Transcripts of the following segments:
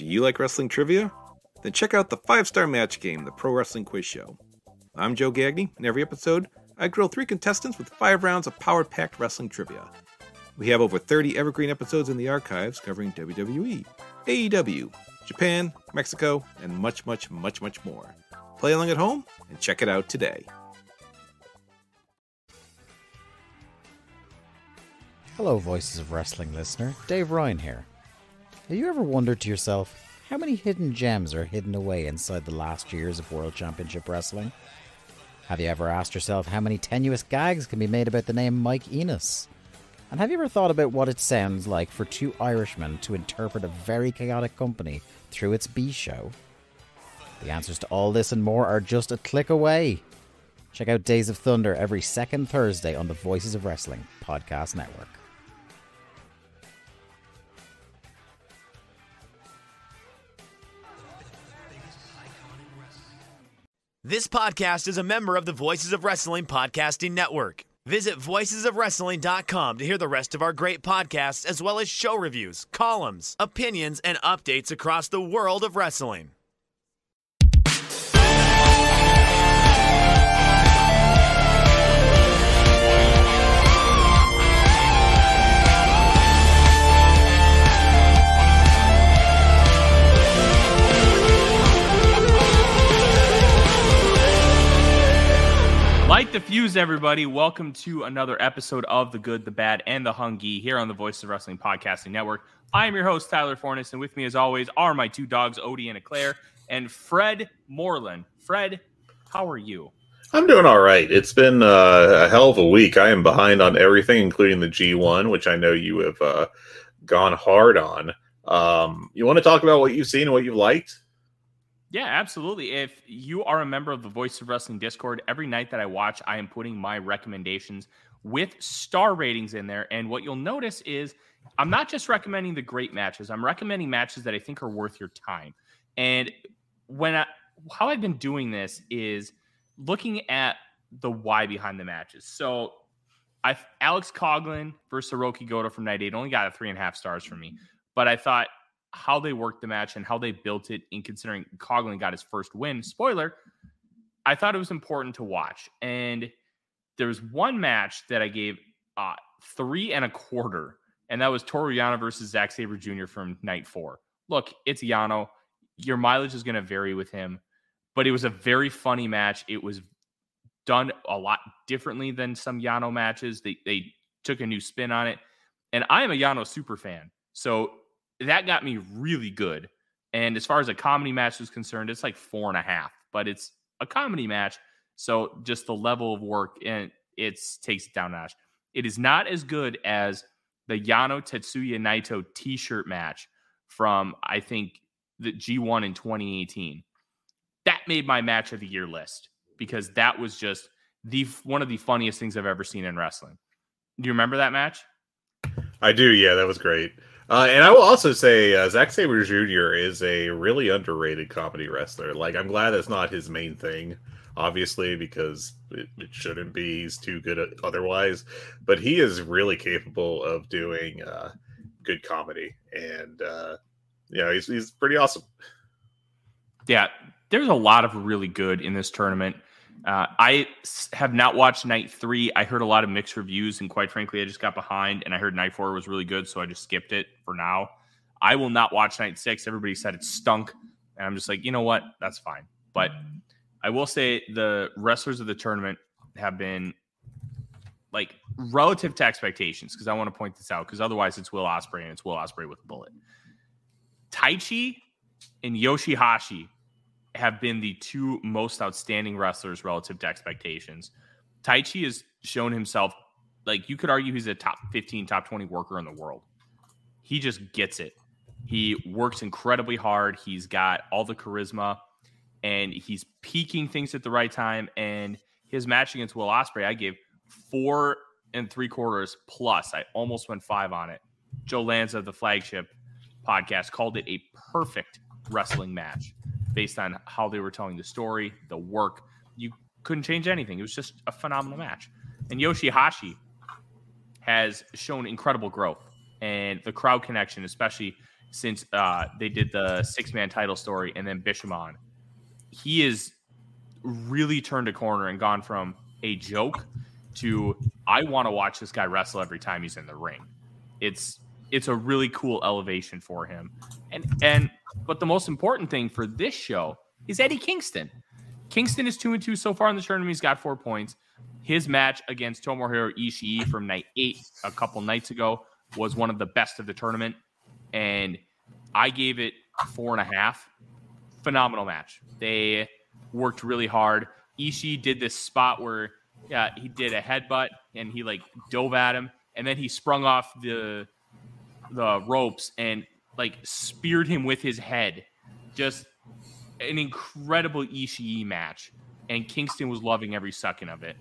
Do you like wrestling trivia? Then check out the 5-Star Match Game, the Pro Wrestling Quiz Show. I'm Joe Gagney, and every episode, I grill 3 contestants with 5 rounds of power-packed wrestling trivia. We have over 30 evergreen episodes in the archives covering WWE, AEW, Japan, Mexico, and much, much, much, much more. Play along at home and check it out today. Hello, Voices of Wrestling listener. Dave Ryan here. Have you ever wondered to yourself how many hidden gems are hidden away inside the last years of World Championship Wrestling? Have you ever asked yourself how many tenuous gags can be made about the name Mike Enos? And have you ever thought about what it sounds like for 2 Irishmen to interpret a very chaotic company through its B-show? The answers to all this and more are just a click away. Check out Days of Thunder every second Thursday on the Voices of Wrestling podcast network. This podcast is a member of the Voices of Wrestling podcasting network. Visit voicesofwrestling.com to hear the rest of our great podcasts, as well as show reviews, columns, opinions, and updates across the world of wrestling. Light the fuse, everybody. Welcome to another episode of The Good, the Bad, and the Hungee here on the Voices of Wrestling Podcasting Network. I am your host, Tyler Fornes, and with me, as always, are my 2 dogs, Odie and Eclair, and Fred Moreland. Fred, how are you? I'm doing all right. It's been a hell of a week. I am behind on everything, including the G1, which I know you have gone hard on. You want to talk about what you've seen and what you've liked? Yeah, absolutely. If you are a member of the Voice of Wrestling Discord, every night that I watch, I am putting my recommendations with star ratings in there. And what you'll notice is I'm not just recommending the great matches. I'm recommending matches that I think are worth your time. And how I've been doing this is looking at the why behind the matches. So Alex Coughlin versus Hiroki Goto from Night 8 only got a 3.5 stars from me. But I thought how they worked the match and how they built it, in considering Coughlin got his first win. Spoiler, I thought it was important to watch. And there was one match that I gave 3.25, and that was Toru Yano versus Zack Sabre Jr. from Night 4. Look, it's Yano. Your mileage is going to vary with him, but it was a very funny match. It was done a lot differently than some Yano matches. They took a new spin on it, and I am a Yano super fan. So that got me really good. And as far as a comedy match is concerned, it's like 4.5, but it's a comedy match. So just the level of work, and it takes it down a notch. It is not as good as the Yano Tetsuya Naito t-shirt match from, I think, the G1 in 2018. That made my match of the year list because that was just one of the funniest things I've ever seen in wrestling. Do you remember that match? I do, yeah, that was great. And I will also say Zack Sabre Jr. is a really underrated comedy wrestler. Like, I'm glad that's not his main thing, obviously, because it shouldn't be. He's too good at otherwise. But he is really capable of doing good comedy. And, he's pretty awesome. Yeah, there's a lot of really good in this tournament. I have not watched Night 3. I heard a lot of mixed reviews, and quite frankly, I just got behind, and I heard Night 4 was really good, so I just skipped it for now. I will not watch Night 6. Everybody said it stunk, and I'm just like, you know what? That's fine. But I will say the wrestlers of the tournament have been, like, relative to expectations, because I want to point this out, because otherwise it's Will Ospreay, and it's Will Ospreay with a bullet. Taichi and Yoshihashi have been the 2 most outstanding wrestlers relative to expectations. Taichi has shown himself, like, you could argue he's a top 15, top 20 worker in the world. He just gets it. He works incredibly hard. He's got all the charisma, and he's peaking things at the right time. And his match against Will Ospreay, I gave 4.75 plus. I almost went 5 on it. Joe Lanza of the Flagship podcast called it a perfect wrestling match based on how they were telling the story, the work. You couldn't change anything. It was just a phenomenal match. And Yoshihashi has shown incredible growth, and the crowd connection, especially since they did the 6-man title story and then Bishamon. He is really turned a corner and gone from a joke to I want to watch this guy wrestle every time he's in the ring. It's a really cool elevation for him. But the most important thing for this show is Eddie Kingston. Kingston is 2-2 so far in the tournament. He's got 4 points. His match against Tomohiro Ishii from night 8 a couple nights ago was one of the best of the tournament, and I gave it 4.5. Phenomenal match. They worked really hard. Ishii did this spot where he did a headbutt and he like dove at him, and then he sprung off the ropes and like speared him with his head. Just an incredible Ishii match, and Kingston was loving every second of it.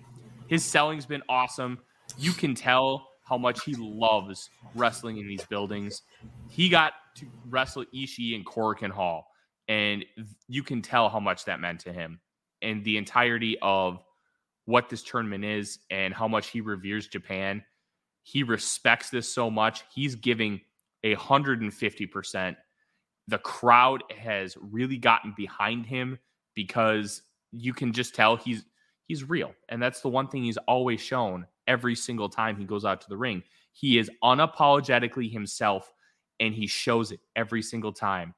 His selling's been awesome. You can tell how much he loves wrestling in these buildings. He got to wrestle Ishii in Korakuen Hall, and you can tell how much that meant to him and the entirety of what this tournament is and how much he reveres Japan. He respects this so much. He's giving 150%. The crowd has really gotten behind him because you can just tell he's real. And that's the one thing he's always shown every single time he goes out to the ring. He is unapologetically himself, and he shows it every single time.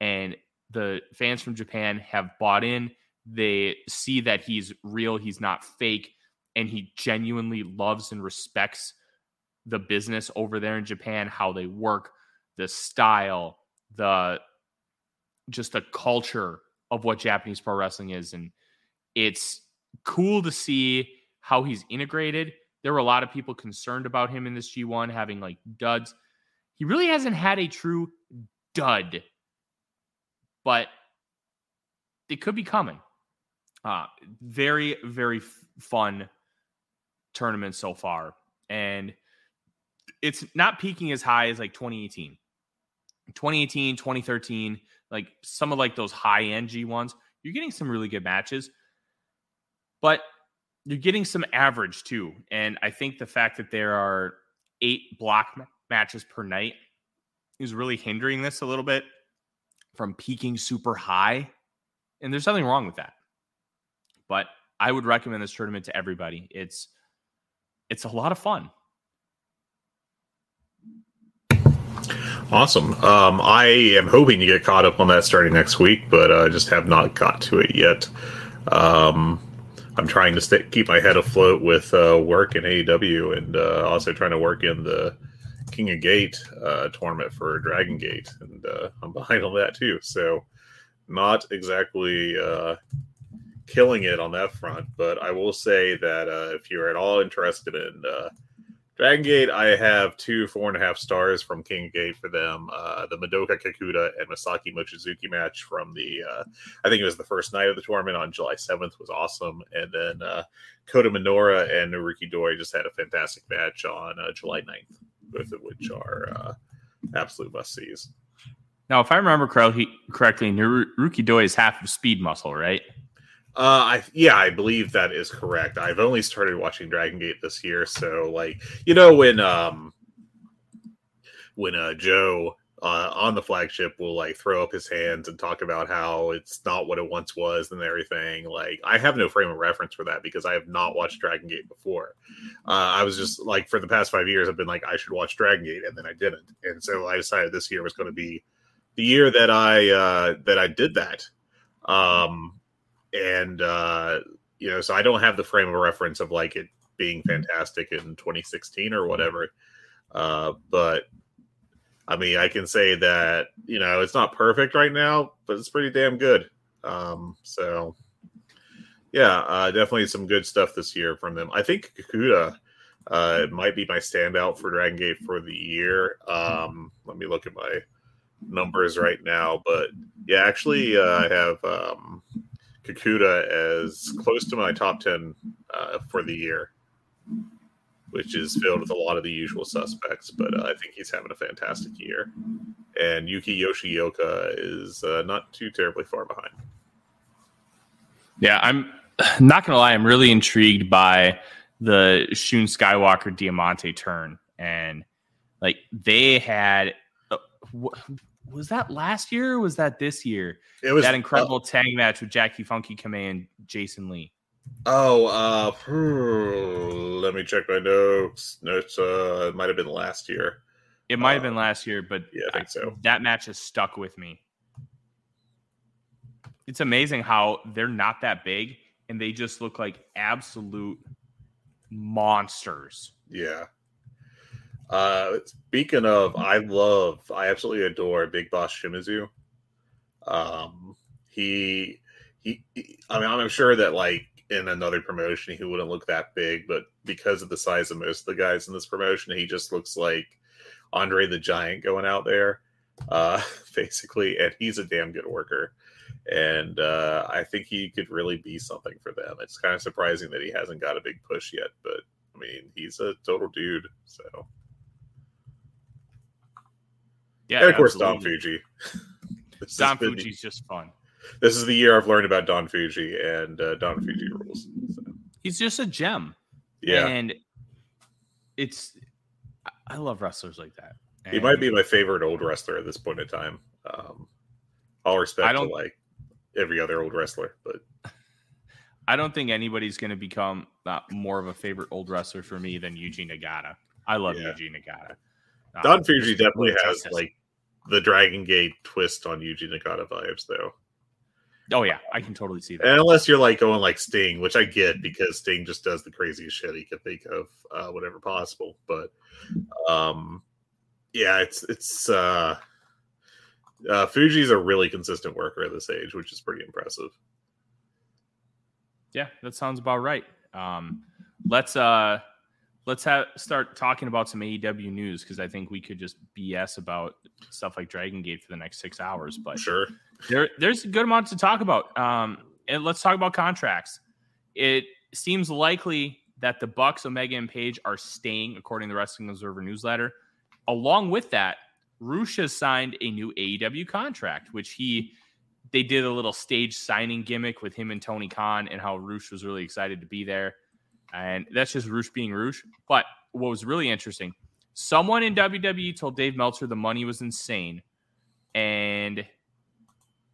And the fans from Japan have bought in. They see that he's real, he's not fake, and he genuinely loves and respects the business over there in Japan, how they work, the style, the culture of what Japanese pro wrestling is. And it's cool to see how he's integrated. There were a lot of people concerned about him in this G1 having like duds. He really hasn't had a true dud, but it could be coming. Very, very fun tournament so far. And it's not peaking as high as like 2018. 2018, 2013, like some of like those high-end G1s, you're getting some really good matches, but you're getting some average too. And I think the fact that there are 8 block matches per night is really hindering this a little bit from peaking super high. And there's nothing wrong with that. But I would recommend this tournament to everybody. It's a lot of fun. Awesome. I am hoping to get caught up on that starting next week, but I just have not got to it yet. I'm trying to keep my head afloat with work in AEW, and also trying to work in the King of Gate tournament for Dragon Gate, and I'm behind on that too. So not exactly killing it on that front, but I will say that if you're at all interested in Dragon Gate, I have 2 4.5 stars from King Gate for them. The Madoka Kakuta and Masaki Mochizuki match from the, I think it was the first night of the tournament on July 7th was awesome. And then Kota Minoura and Naruki Doi just had a fantastic match on July 9th, both of which are absolute must-sees. Now, if I remember correctly, Naruki Doi is half of Speed Muscle, right? I believe that is correct. I've only started watching Dragon Gate this year, so like, you know, when Joe on the flagship will like throw up his hands and talk about how it's not what it once was and everything. Like, I have no frame of reference for that because I have not watched Dragon Gate before. I was just like, for the past 5 years, I've been like, I should watch Dragon Gate, and then I didn't, and so I decided this year was going to be the year that I did that. You know, so I don't have the frame of reference of like it being fantastic in 2016 or whatever. But I mean, I can say that, you know, it's not perfect right now, but it's pretty damn good. So yeah, definitely some good stuff this year from them. I think Kakuta might be my standout for Dragon Gate for the year. Let me look at my numbers right now, but yeah, actually, I have Kakuta as close to my top 10 for the year, which is filled with a lot of the usual suspects, but I think he's having a fantastic year. And Yuki Yoshioka is not too terribly far behind. Yeah, I'm not going to lie. I'm really intrigued by the Shun Skywalker Diamante turn. And like they had was that last year or was that this year? It was that incredible tag match with Jackie Funky Kamei and Jason Lee. Oh, let me check my notes. It might have been last year. It might have been last year, but yeah, I think so. That match has stuck with me. It's amazing how they're not that big and they just look like absolute monsters. Yeah. Speaking of, I absolutely adore Big Boss Shimizu. I'm sure that like in another promotion he wouldn't look that big, but because of the size of most of the guys in this promotion, he just looks like Andre the Giant going out there, basically, and he's a damn good worker. And I think he could really be something for them. It's kind of surprising that he hasn't got a big push yet, but I mean, he's a total dude, so. Yeah, and of course, absolutely. Don Fuji. Don Fuji's just fun. This is the year I've learned about Don Fuji, and Don Fuji rules. So. He's just a gem. Yeah. And I love wrestlers like that. And he might be my favorite old wrestler at this point in time. All respect to like every other old wrestler, but I don't think anybody's going to become more of a favorite old wrestler for me than Yuji Nagata. I love Yuji Nagata. Don Fuji definitely has like the Dragon Gate twist on Yuji Nagata vibes, though. Oh yeah, I can totally see that. And unless you're like going like Sting, which I get because Sting just does the craziest shit he can think of, whatever possible. But yeah, it's Fuji's a really consistent worker at this age, which is pretty impressive. Yeah, that sounds about right. Let's start talking about some AEW news, because I think we could just BS about stuff like Dragon Gate for the next 6 hours. But sure, there's a good amount to talk about. And let's talk about contracts. It seems likely that the Bucks, Omega, and Page are staying, according to the Wrestling Observer newsletter. Along with that, Rush has signed a new AEW contract, which they did a little stage signing gimmick with him and Tony Khan, and how Rush was really excited to be there. And that's just Rush being Rush. But what was really interesting, someone in WWE told Dave Meltzer the money was insane. And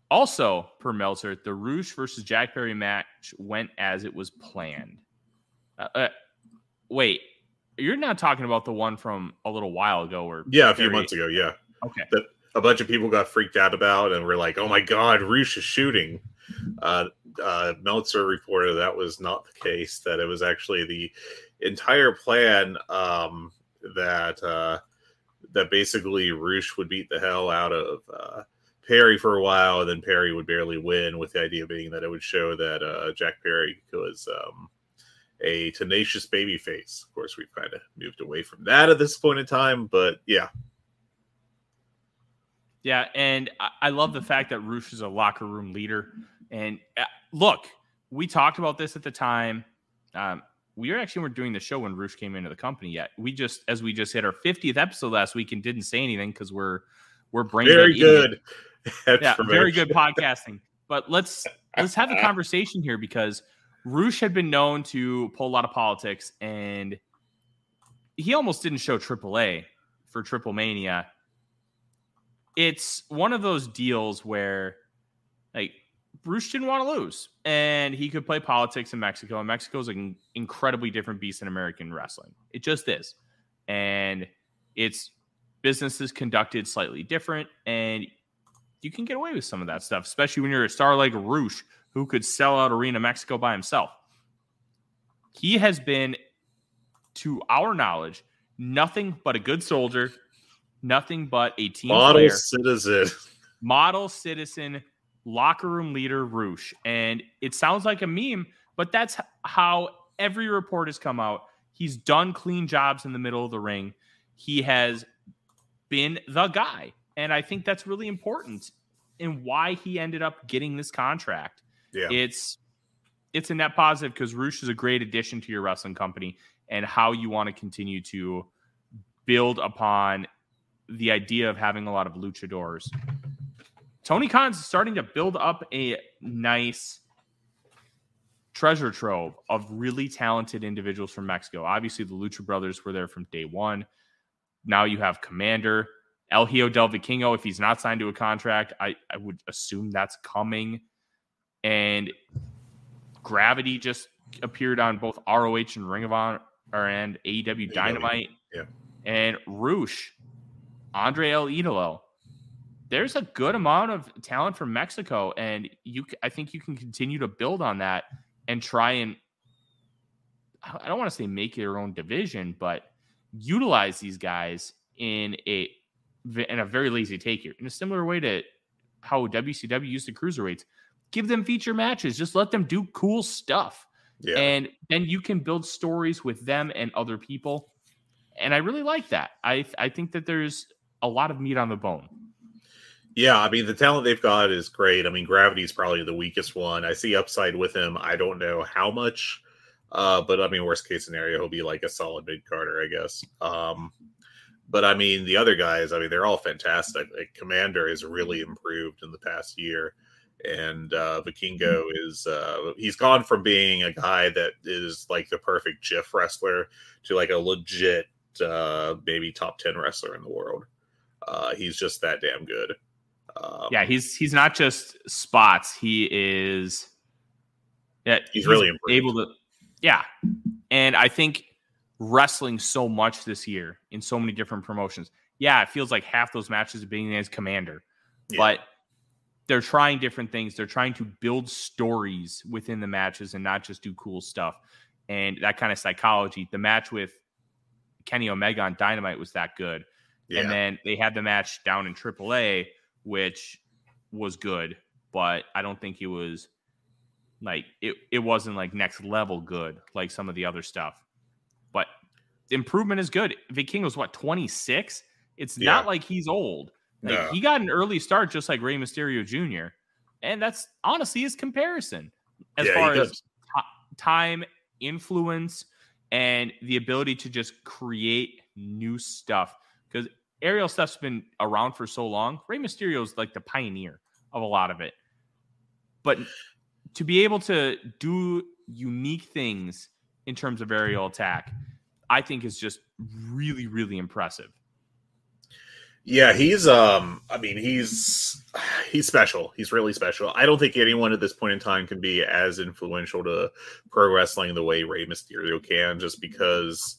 also, per Meltzer, the Rush versus Jack Perry match went as it was planned. Wait, you're not talking about the one from a little while ago? A few months ago, yeah. Okay. That a bunch of people got freaked out about and were like, oh my God, Rush is shooting. Meltzer reported that was not the case, that it was actually the entire plan that basically Rush would beat the hell out of Perry for a while, and then Perry would barely win, with the idea being that it would show that Jack Perry was a tenacious babyface. Of course, we've kind of moved away from that at this point in time, but yeah. Yeah, and I love the fact that Rush is a locker room leader. And look, we talked about this at the time. We weren't doing the show when Rush came into the company yet. We just hit our 50th episode last week and didn't say anything because we're brain very good. Yeah, very good podcasting. But let's have a conversation here, because Rush had been known to pull a lot of politics, and he almost didn't show AAA for Triple Mania. It's one of those deals where, like, Rush didn't want to lose, and he could play politics in Mexico, and Mexico is an incredibly different beast than American wrestling. It just is. And it's businesses conducted slightly different, and you can get away with some of that stuff, especially when you're a star like Rush, who could sell out Arena Mexico by himself. He has been, to our knowledge, nothing but a good soldier, nothing but a team player. Model citizen, locker room leader, Rush. And it sounds like a meme, but that's how every report has come out. He's done clean jobs in the middle of the ring. He has been the guy. And I think that's really important in why he ended up getting this contract. Yeah. It's a net positive, because Rush is a great addition to your wrestling company, and how you want to continue to build upon the idea of having a lot of luchadors. Tony Khan's starting to build up a nice treasure trove of really talented individuals from Mexico. Obviously, the Lucha Brothers were there from day one. Now you have Commander. El Hijo del Vikingo, if he's not signed to a contract, I would assume that's coming. And Gravity just appeared on both ROH and Ring of Honor and AEW Dynamite. Yeah. And Roosh, Andre El Idolo. There's a good amount of talent from Mexico, and I think you can continue to build on that and try and, I don't want to say make your own division, but utilize these guys in a very lazy take here, in a similar way to how WCW used the cruiserweights. Give them feature matches. Just let them do cool stuff. Yeah. And then you can build stories with them and other people. And I really like that. I think that there's a lot of meat on the bone. Yeah, I mean, the talent they've got is great. I mean, Gravity's probably the weakest one. I see upside with him. I don't know how much. But I mean, worst case scenario, he'll be like a solid mid-carder, I guess. But I mean, the other guys, I mean, they're all fantastic. Like, Commander has really improved in the past year. And Vikingo is, he's gone from being a guy that is like the perfect GIF wrestler to like a legit, maybe top 10 wrestler in the world. He's just that damn good. Yeah, he's not just spots. He is, he's really improved. Able to, yeah. And I think wrestling so much this year in so many different promotions. Yeah, it feels like half those matches are being as Commander, but they're trying different things. They're trying to build stories within the matches and not just do cool stuff. And that kind of psychology. The match with Kenny Omega on Dynamite was that good. Yeah. And then they had the match down in AAA, which was good, but I don't think it was like it wasn't like next level good like some of the other stuff. But improvement is good. Vikingo's what, 26? It's not like he's old. Like, he got an early start just like Rey Mysterio Jr. And that's honestly his comparison as far as time, influence, and the ability to just create new stuff. Because aerial stuff's been around for so long. Rey Mysterio's like the pioneer of a lot of it. But to be able to do unique things in terms of aerial attack, I think is just really, really impressive. Yeah, he's special. He's really special. I don't think anyone at this point in time can be as influential to pro wrestling the way Rey Mysterio can, just because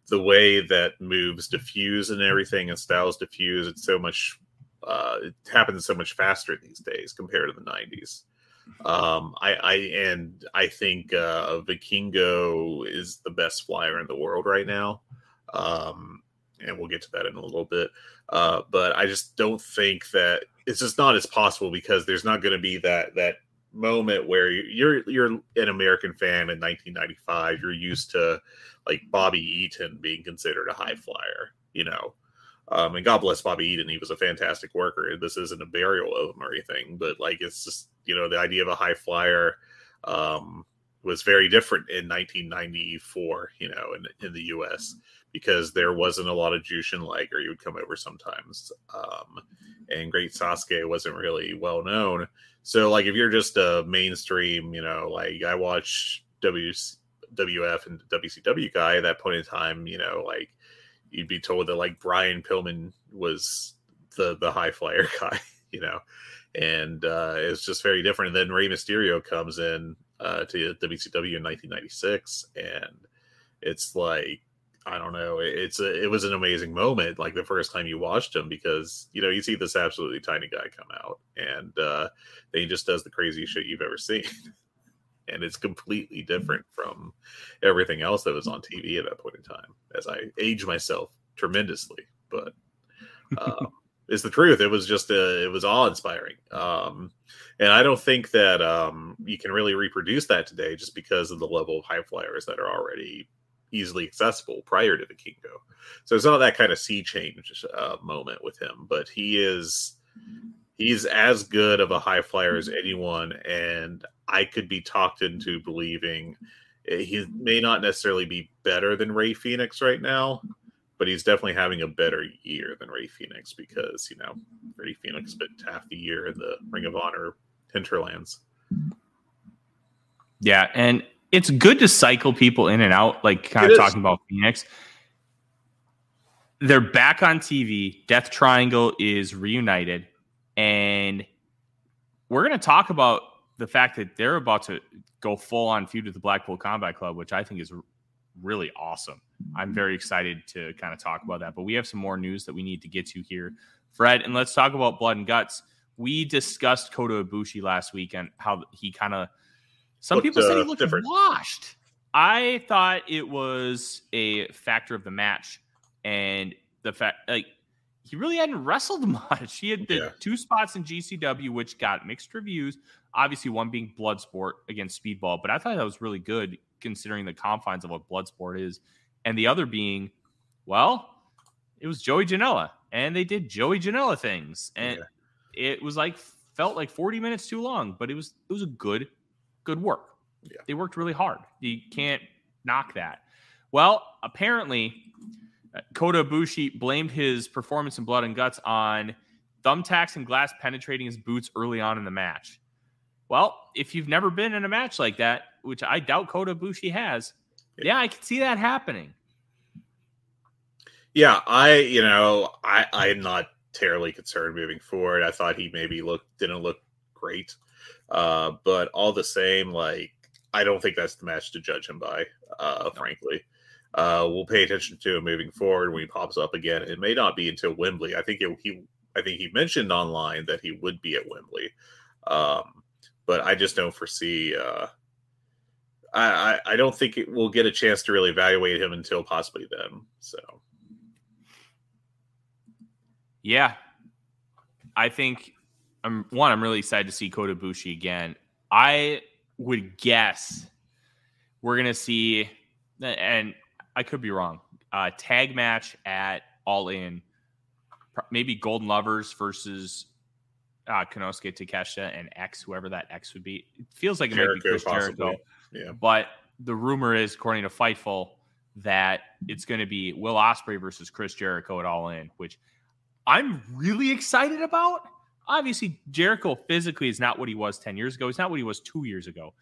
the way that moves diffuse and everything and styles diffuse, it's so much, it happens so much faster these days compared to the 90s. I think Vikingo is the best flyer in the world right now. And we'll get to that in a little bit. But I just don't think that it's just not as possible, because there's not going to be that moment where you're an American fan in 1995. You're used to like Bobby Eaton being considered a high flyer, you know. And God bless Bobby Eaton. He was a fantastic worker. This isn't a burial of him or anything, but like, it's just, you know, the idea of a high flyer was very different in 1994, you know, in the US, because there wasn't a lot of Jushin Liger. He would come over sometimes. And Great Sasuke wasn't really well known. So like, if you're just a mainstream, you know, like I watch WWF and WCW guy at that point in time, you know, like you'd be told that like Brian Pillman was the high flyer guy, you know, and it's just very different. And then Rey Mysterio comes in to WCW in 1996, and it's like, I don't know, it was an amazing moment, like the first time you watched him, because, you know, you see this absolutely tiny guy come out, and then he just does the craziest shit you've ever seen. And it's completely different from everything else that was on TV at that point in time, as I age myself tremendously. But it's the truth. It was just it was awe-inspiring. And I don't think that you can really reproduce that today, just because of the level of high flyers that are already easily accessible prior to Vikingo. So it's not that kind of sea change moment with him, but he's as good of a high flyer as anyone, and I could be talked into believing he may not necessarily be better than Rey Fenix right now, but he's definitely having a better year than Rey Fenix, because, you know, Rey Fenix spent half the year in the Ring of Honor hinterlands. Yeah, and it's good to cycle people in and out, like kind of talking about Phoenix. They're back on TV. Death Triangle is reunited. And we're going to talk about the fact that they're about to go full on feud with the Blackpool Combat Club, which I think is really awesome. I'm very excited to kind of talk about that. But we have some more news that we need to get to here, Fred. And let's talk about Blood and Guts. We discussed Kota Ibushi last week and how he kind of, some people said he looked different. Washed. I thought it was a factor of the match and the fact, like, he really hadn't wrestled much. He had the 2 spots in GCW, which got mixed reviews. Obviously, one being Bloodsport against Speedball, but I thought that was really good considering the confines of what Bloodsport is. And the other being, well, it was Joey Janela, and they did Joey Janela things, and it was felt like 40 minutes too long, but it was a good work. Yeah. They worked really hard. You can't knock that. Well, apparently, Kota Ibushi blamed his performance in Blood and Guts on thumbtacks and glass penetrating his boots early on in the match. Well, if you've never been in a match like that, which I doubt Kota Ibushi has, I can see that happening. Yeah, I'm not terribly concerned moving forward. I thought he maybe didn't look great. But all the same, I don't think that's the match to judge him by, frankly. We'll pay attention to him moving forward when he pops up again. It may not be until Wembley. I think he mentioned online that he would be at Wembley. But I just don't foresee. I don't think we'll get a chance to really evaluate him until possibly then. So, yeah, I think I'm really excited to see Kota Ibushi again. I would guess we're gonna see, and I could be wrong, tag match at All In, maybe Golden Lovers versus Konosuke Takeshita and X, whoever that X would be. It feels like it might be Chris Jericho. Yeah. But the rumor is, according to Fightful, that it's going to be Will Ospreay versus Chris Jericho at All In, which I'm really excited about. Obviously, Jericho physically is not what he was 10 years ago. He's not what he was 2 years ago.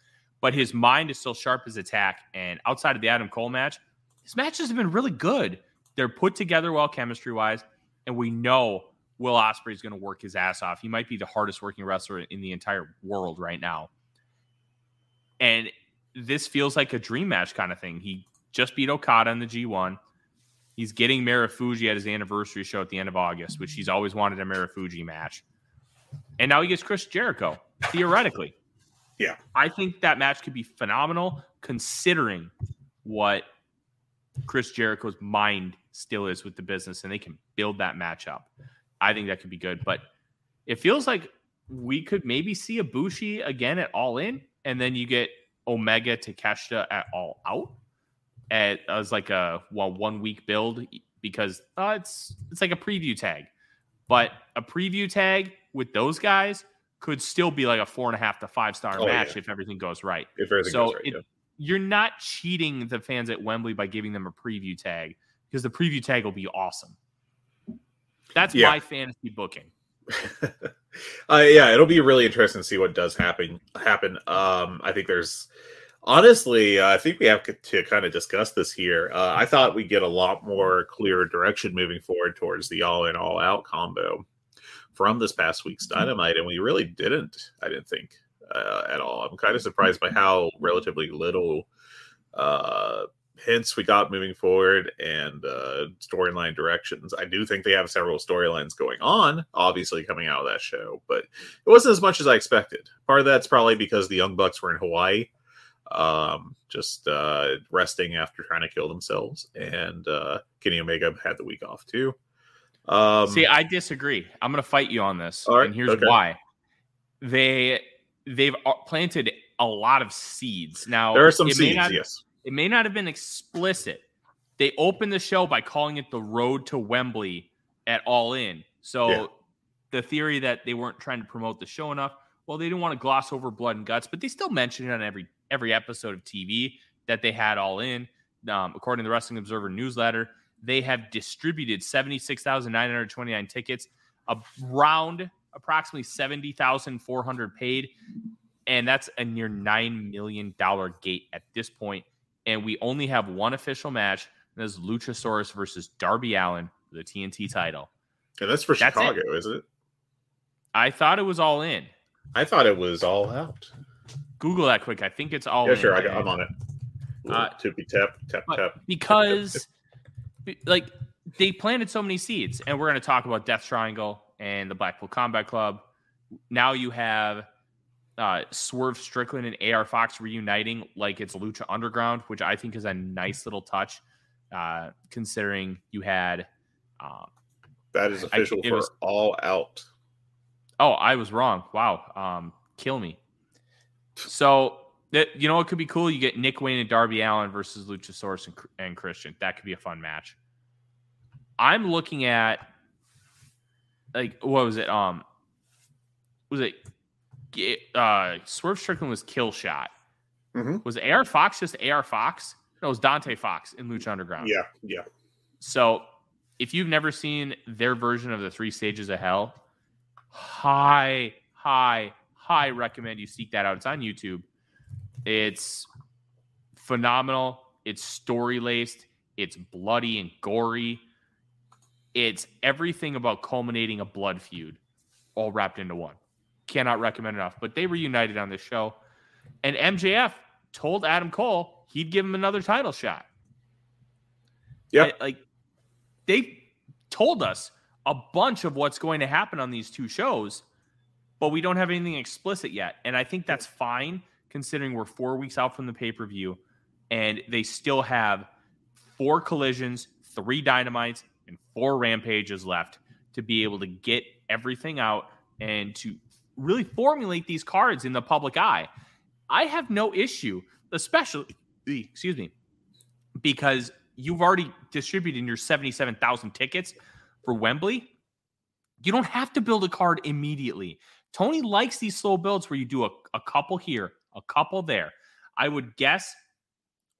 But his mind is still sharp as a tack. And outside of the Adam Cole match, his matches have been really good. They're put together well chemistry-wise. And we know Will Ospreay is going to work his ass off. He might be the hardest working wrestler in the entire world right now. And this feels like a dream match kind of thing. He just beat Okada in the G1. He's getting Marufuji at his anniversary show at the end of August, which he's always wanted a Marufuji match. And now he gets Chris Jericho, theoretically. Yeah. I think that match could be phenomenal considering what Chris Jericho's mind still is with the business, and they can build that match up. I think that could be good. But it feels like we could maybe see Ibushi again at All In, and then you get Omega Takeshita at All Out as like a 1 week build, because it's like a preview tag. But a preview tag with those guys could still be like a 4.5 to 5 star match if everything goes right. If everything goes right, you're not cheating the fans at Wembley by giving them a preview tag, because the preview tag will be awesome. That's my fantasy booking. It'll be really interesting to see what does happen. I think there's honestly, I think we have to kind of discuss this here. I thought we'd get a lot more clear direction moving forward towards the All In, All Out combo from this past week's Dynamite, and we really didn't. I didn't think at all. I'm kind of surprised by how relatively little hints we got moving forward and storyline directions. I do think they have several storylines going on, obviously coming out of that show, but it wasn't as much as I expected. Part of that's probably because the Young Bucks were in Hawaii, just resting after trying to kill themselves, and Kenny Omega had the week off too. See, I disagree. I'm going to fight you on this, and here's why. They've planted a lot of seeds. Now, there are some seeds, yes. It may not have been explicit. They opened the show by calling it the Road to Wembley at All In. So the theory that they weren't trying to promote the show enough, well, they didn't want to gloss over Blood and Guts, but they still mentioned it on every episode of TV that they had All In. According to the Wrestling Observer newsletter, they have distributed 76,929 tickets, around approximately 70,400 paid, and that's a near $9 million gate at this point. And we only have one official match, and that's Luchasaurus versus Darby Allin for the TNT title. And that's for Chicago, isn't it? I thought it was All In. I thought it was All Out. Google that quick. I think it's All In. In. Sure, I'm on it. Tippy tap. Because, like, they planted so many seeds, and we're going to talk about Death Triangle and the Blackpool Combat Club. Now you have Swerve Strickland and AR Fox reuniting like it's Lucha Underground, which I think is a nice little touch, considering you had... that is official for All Out. Oh, I was wrong. Wow. Kill me. So, you know what could be cool? You get Nick Wayne and Darby Allin versus Luchasaurus and Christian. That could be a fun match. I'm looking at, like, what was it? Swerve Strickland was Killshot. Mm-hmm. Was AR Fox just AR Fox? No, it was Dante Fox in Lucha Underground. Yeah. So, if you've never seen their version of the 3 Stages of Hell, high recommend you seek that out. It's on YouTube. It's phenomenal. It's story-laced. It's bloody and gory. It's everything about culminating a blood feud all wrapped into one. Cannot recommend enough. But they reunited on this show. And MJF told Adam Cole he'd give him another title shot. Yeah. Like, they told us a bunch of what's going to happen on these 2 shows, but we don't have anything explicit yet. And I think that's fine, considering we're 4 weeks out from the pay-per-view, and they still have 4 collisions, 3 dynamites, and 4 rampages left to be able to get everything out and to really formulate these cards in the public eye. I have no issue, especially, because you've already distributed your 77,000 tickets for Wembley. You don't have to build a card immediately. Tony likes these slow builds where you do a couple here, a couple there. I would guess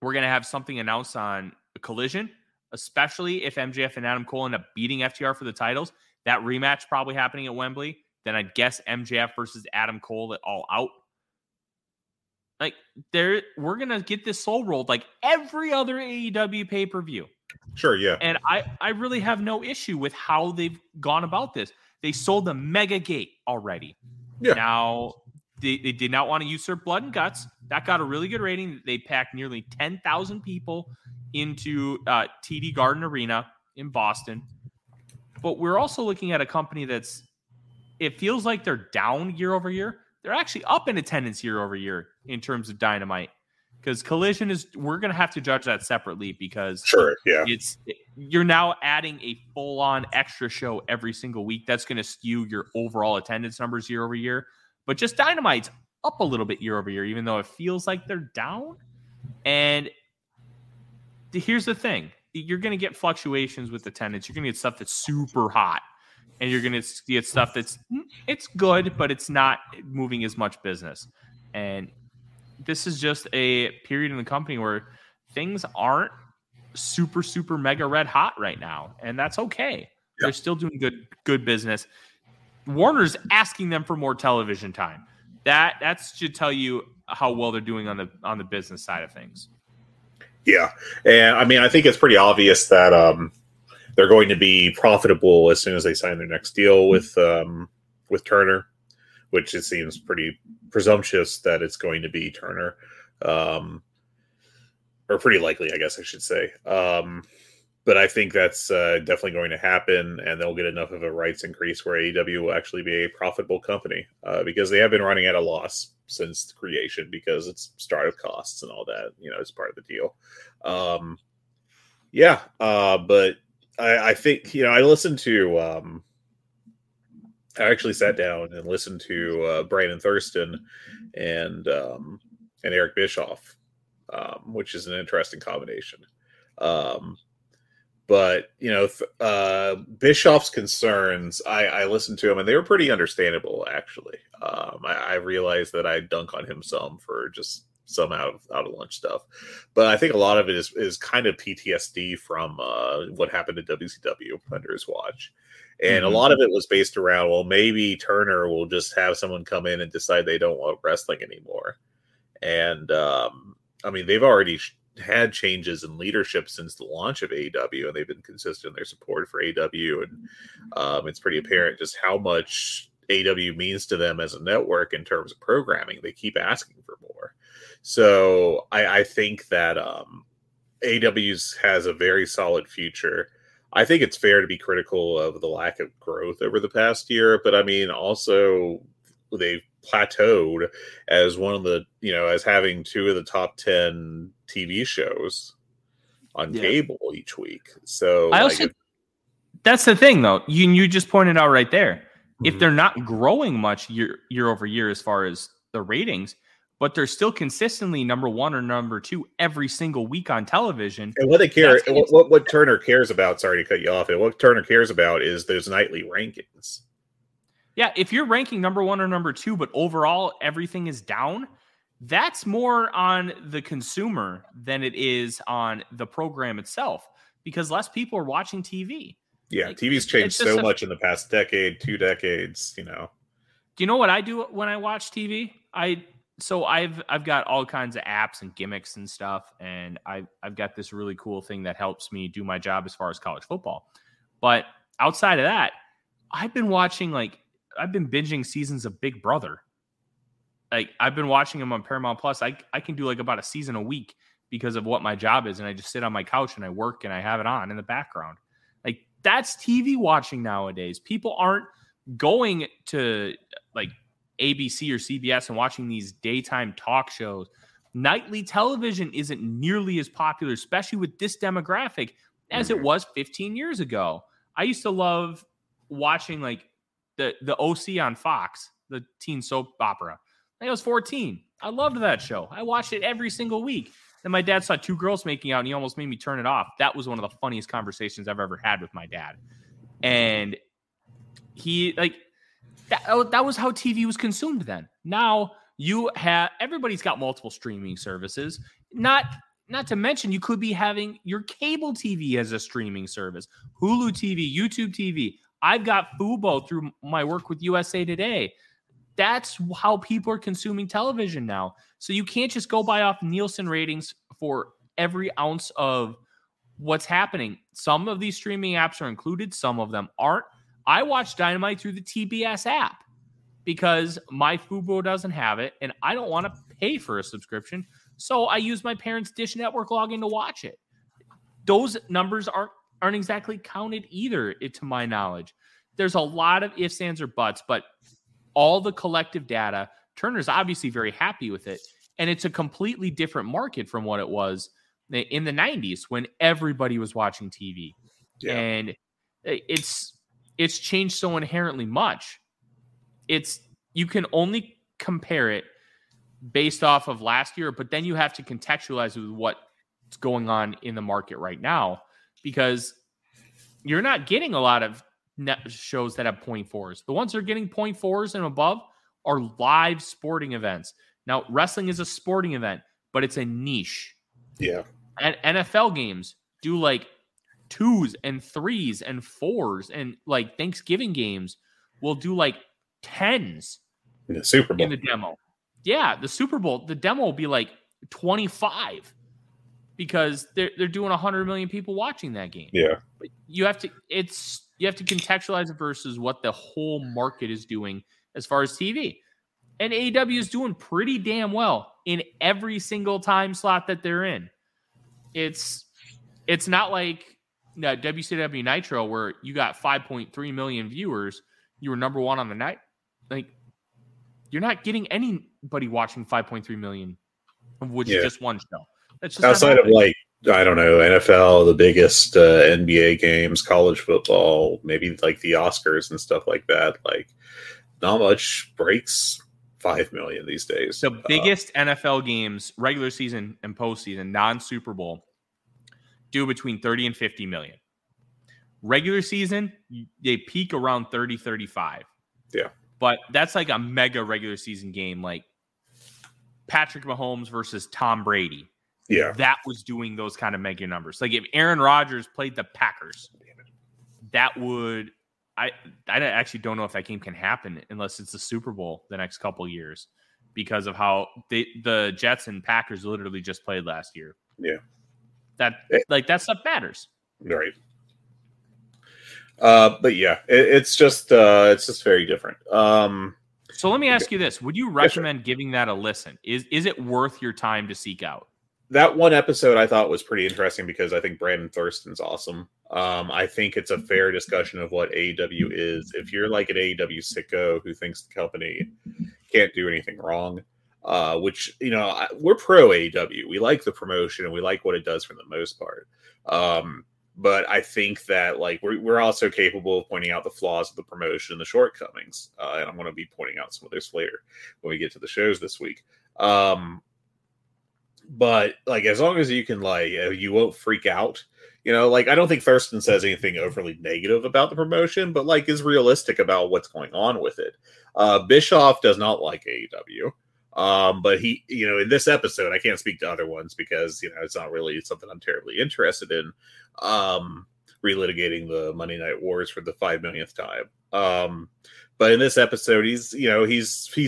we're going to have something announced on a Collision, especially if MJF and Adam Cole end up beating FTR for the titles. That rematch probably happening at Wembley. Then I'd guess MJF versus Adam Cole at All Out. Like, we're going to get this soul rolled like every other AEW pay-per-view. Sure, yeah. And I really have no issue with how they've gone about this. They sold the Mega Gate already. Yeah. Now, they did not want to usurp Blood and Guts. That got a really good rating. They packed nearly 10,000 people into TD Garden Arena in Boston. But we're also looking at a company it feels like they're down year over year. They're actually up in attendance year over year in terms of Dynamite. Because Collision we're going to have to judge that separately because sure, yeah, you're now adding a full-on extra show every single week. That's going to skew your overall attendance numbers year over year. But just Dynamite's up a little bit year over year, even though it feels like they're down. And here's the thing. You're going to get fluctuations with attendance. You're going to get stuff that's super hot. And you're going to get stuff it's good, but it's not moving as much business. And this is just a period in the company where things aren't super, super mega red hot right now. And that's okay. Yeah. They're still doing good business. Warner's asking them for more television time. That should tell you how well they're doing on the business side of things. Yeah. And I mean, I think it's pretty obvious that they're going to be profitable as soon as they sign their next deal with Turner, which it seems pretty presumptuous that it's going to be Turner, or pretty likely, I guess I should say. But I think that's definitely going to happen, and they'll get enough of a rights increase where AEW will actually be a profitable company because they have been running at a loss since the creation because it's startup costs and all that. It's part of the deal. But I think I listened to. I actually sat down and listened to Brandon Thurston and Eric Bischoff, which is an interesting combination. But Bischoff's concerns, I listened to him, and they were pretty understandable. Actually, I realized that I dunk on him some for just some out of lunch stuff, but I think a lot of it is kind of PTSD from what happened to WCW under his watch. And a lot of it was based around, well, maybe Turner will just have someone come in and decide they don't want wrestling anymore. And I mean, they've already had changes in leadership since the launch of AEW, and they've been consistent in their support for AEW, and it's pretty apparent just how much AEW means to them as a network in terms of programming. They keep asking for more. So I think that AEW has a very solid future. I think it's fair to be critical of the lack of growth over the past year, but I mean, also they've plateaued as one of the, as having 2 of the top 10 TV shows on cable each week. So that's the thing, though. You just pointed out right there. If they're not growing much year over year as far as the ratings, but they're still consistently number 1 or number 2 every single week on television. And what they care, what Turner cares about, sorry to cut you off, and what Turner cares about is those nightly rankings. Yeah, if you're ranking number 1 or number 2, but overall everything is down, that's more on the consumer than it is on the program itself, because less people are watching TV. Yeah, TV's changed so much in the past decade, 2 decades, Do you know what I do when I watch TV? So I've got all kinds of apps and gimmicks and stuff, and I've got this really cool thing that helps me do my job as far as college football. But outside of that, I've been binging seasons of Big Brother. Like, I've been watching them on Paramount Plus. I can do like about a season a week because of what my job is, and I just sit on my couch and I work and I have it on in the background. Like, that's TV watching nowadays. People aren't going to like ABC or CBS and watching these daytime talk shows. Nightly television isn't nearly as popular, especially with this demographic, as it was 15 years ago. I used to love watching like the OC on Fox, the teen soap opera. I was 14. I loved that show. I watched it every single week. Then my dad saw 2 girls making out, and he almost made me turn it off. That was one of the funniest conversations I've ever had with my dad. And he that was how TV was consumed then. Now everybody's got multiple streaming services. Not to mention, you could be having your cable TV as a streaming service, Hulu TV, YouTube TV. I've got Fubo through my work with USA Today. That's how people are consuming television now. So you can't just go by off Nielsen ratings for every ounce of what's happening. Some of these streaming apps are included. Some of them aren't. I watch Dynamite through the TBS app because my Fubo doesn't have it, and I don't want to pay for a subscription. So I use my parents' Dish Network login to watch it. Those numbers aren't exactly counted either, to my knowledge. There's a lot of ifs, ands, or buts, but all the collective data, Turner's obviously very happy with it, and it's a completely different market from what it was in the 90s when everybody was watching TV. Yeah. And it's changed so inherently much. You can only compare it based off of last year, but then you have to contextualize with what's going on in the market right now, because you're not getting a lot of shows that have 0.4s. The ones that are getting 0.4s and above are live sporting events. Now, wrestling is a sporting event, but it's a niche. Yeah. And NFL games do like 2s and 3s and 4s, and like Thanksgiving games will do like 10s in the Super Bowl. In the demo. Yeah, the Super Bowl, the demo will be like 25 because they're doing 100 million people watching that game. Yeah. But you have to contextualize it versus what the whole market is doing as far as TV. And AEW is doing pretty damn well in every single time slot that they're in. It's not like WCW Nitro where you got 5.3 million viewers. You were number 1 on the night. Like, you're not getting anybody watching 5.3 million, of which is just one show. That's just outside of like, I don't know, NFL, the biggest NBA games, college football, maybe like the Oscars and stuff like that. Like, not much breaks 5 million these days. The biggest NFL games, regular season and postseason, non-Super Bowl, do between 30 and 50 million. Regular season, they peak around 30, 35. Yeah. But that's like a mega regular season game, like Patrick Mahomes versus Tom Brady. Yeah. That was doing those kind of mega numbers. Like if Aaron Rodgers played the Packers, that would... I actually don't know if that game can happen unless it's the Super Bowl the next couple years because of how the Jets and Packers literally just played last year. Yeah. That stuff matters. Right. But yeah, it's just very different. So let me ask you this. Would you recommend giving that a listen? Is it worth your time to seek out? That one episode I thought was pretty interesting because I think Brandon Thurston's awesome. I think it's a fair discussion of what AEW is. If you're like an AEW sicko who thinks the company can't do anything wrong, which, we're pro AEW. We like the promotion and we like what it does for the most part. But I think that we're also capable of pointing out the flaws of the promotion and the shortcomings. And I'm going to be pointing out some of this later when we get to the shows this week. But as long as you can you won't freak out, I don't think Thurston says anything overly negative about the promotion, but is realistic about what's going on with it. Bischoff does not like AEW. But he, in this episode, I can't speak to other ones because, it's not really something I'm terribly interested in. Relitigating the Monday Night Wars for the 5 millionth time. But in this episode, he's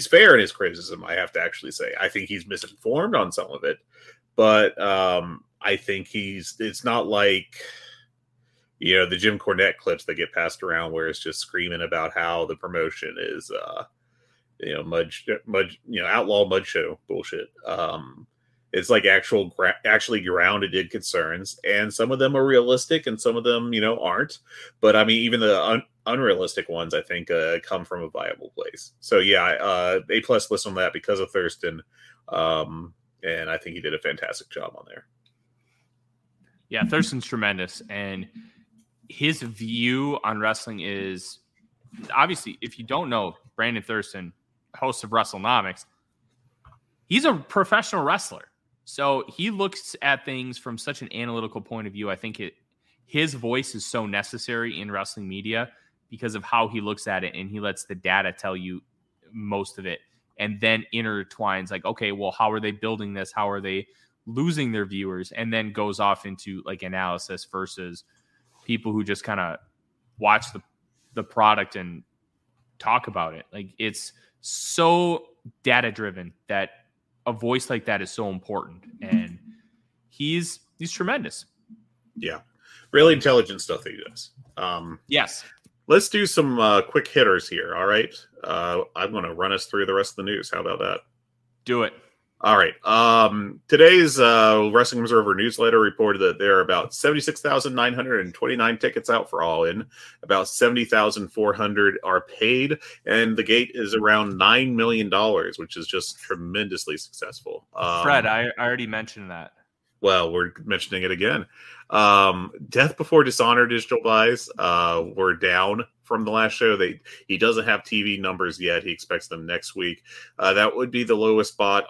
fair in his criticism. I have to actually say, I think he's misinformed on some of it, but I think it's not like, the Jim Cornette clips that get passed around where it's just screaming about how the promotion is, outlaw mud show bullshit. It's actually grounded in concerns, and some of them are realistic and some of them, aren't. But I mean, even the unrealistic ones, I think, come from a viable place. So yeah, A+ list on that because of Thurston. And I think he did a fantastic job on there. Yeah, Thurston's tremendous. And his view on wrestling is, obviously, if you don't know Brandon Thurston, host of WrestleNomics, he's a professional wrestler. So he looks at things from such an analytical point of view. I think his voice is so necessary in wrestling media because of how he looks at it, and he lets the data tell you most of it, and then intertwines okay, well, how are they building this? How are they losing their viewers? And then goes off into analysis versus people who just kind of watch the product and talk about it. It's so data driven that a voice like that is so important, and he's tremendous. Yeah, really intelligent stuff that he does. Yes, let's do some quick hitters here. All right, I'm going to run us through the rest of the news. How about that? Do it. All right. Today's Wrestling Observer newsletter reported that there are about 76,929 tickets out for All In. About 70,400 are paid, and the gate is around $9 million, which is just tremendously successful. Fred, I already mentioned that. Well, we're mentioning it again. Death Before Dishonor digital buys were down from the last show. He doesn't have TV numbers yet. He expects them next week. That would be the lowest bought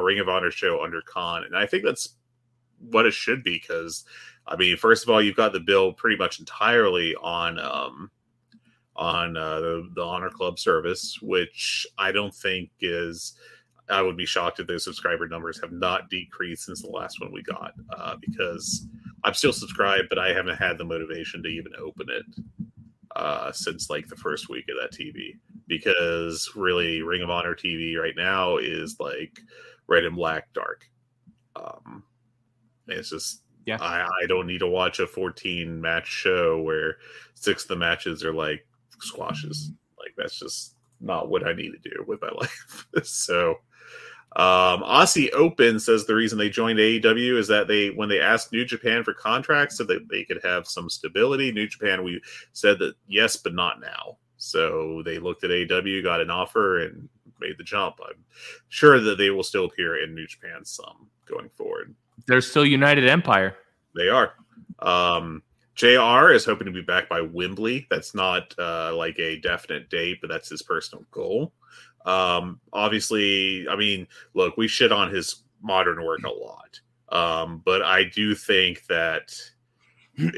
Ring of Honor show under Khan, and I think that's what it should be because, I mean, first of all, you've got the bill pretty much entirely on the Honor Club service, which I don't think is. I would be shocked if those subscriber numbers have not decreased since the last one we got, because I'm still subscribed, but I haven't had the motivation to even open it since the first week of that TV. Because really, Ring of Honor TV right now is red and black dark. It's just, yeah. I don't need to watch a 14 match show where 6 of the matches are squashes. That's just not what I need to do with my life. So. Aussie Open says the reason they joined AEW is that when they asked New Japan for contracts so that they could have some stability, New Japan, we said that yes, but not now. So they looked at AEW, got an offer, and made the jump. I'm sure that they will still appear in New Japan some going forward. They're still United Empire. They are. JR is hoping to be back by Wembley. That's not a definite date, but that's his personal goal. Obviously, I mean, look, we shit on his modern work a lot. But I do think that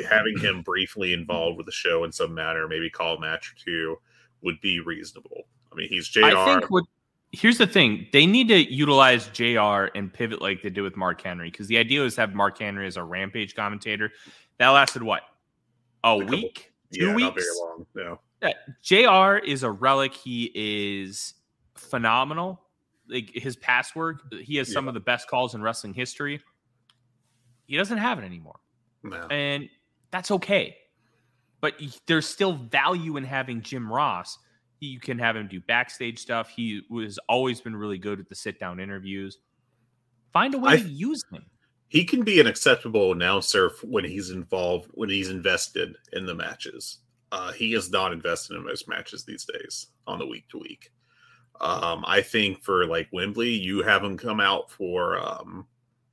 having him briefly involved with the show in some manner, maybe call a match or two, would be reasonable. I mean, he's JR. I think here's the thing. They need to utilize JR and pivot like they did with Mark Henry, because the idea was to have Mark Henry as a Rampage commentator. That lasted what? A week? 2 weeks? Not very long. No. Yeah, JR is a relic. He is phenomenal. His past work, he has some of the best calls in wrestling history. He doesn't have it anymore. No. And that's okay. But there's still value in having Jim Ross. You can have him do backstage stuff. He was always been really good with the sit-down interviews. Find a way to use him. He can be an acceptable announcer when he's involved, when he's invested in the matches. He is not invested in most matches these days on the week to week. I think for like Wembley, you have him come out for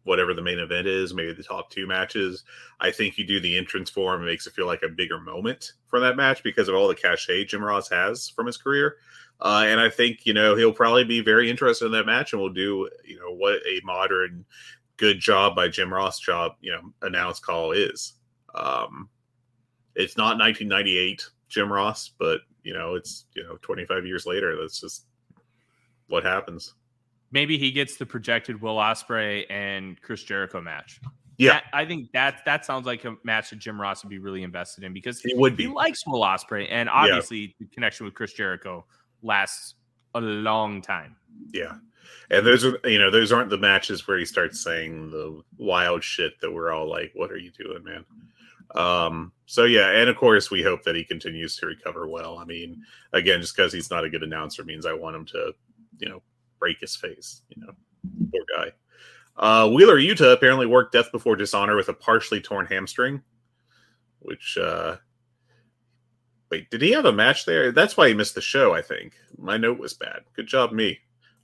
whatever the main event is, maybe the top 2 matches. I think you do the entrance for him. It makes it feel like a bigger moment for that match because of all the cachet Jim Ross has from his career. And I think, he'll probably be very interested in that match and will do, what a modern good job by Jim Ross announce call is. It's not 1998 Jim Ross, but, it's, 25 years later. That's just what happens. Maybe he gets the projected Will Ospreay and Chris Jericho match. Yeah. I think that sounds like a match that Jim Ross would be really invested in because he likes Will Ospreay. And obviously the connection with Chris Jericho lasts a long time. Yeah. And those aren't the matches where he starts saying the wild shit that we're all like, what are you doing, man? So yeah, and of course we hope that he continues to recover well. I mean, again, just because he's not a good announcer means I want him to, break his face, poor guy. Wheeler Yuta apparently worked Death Before Dishonor with a partially torn hamstring, which, wait, did he have a match there? That's why he missed the show, I think. My note was bad. Good job, me.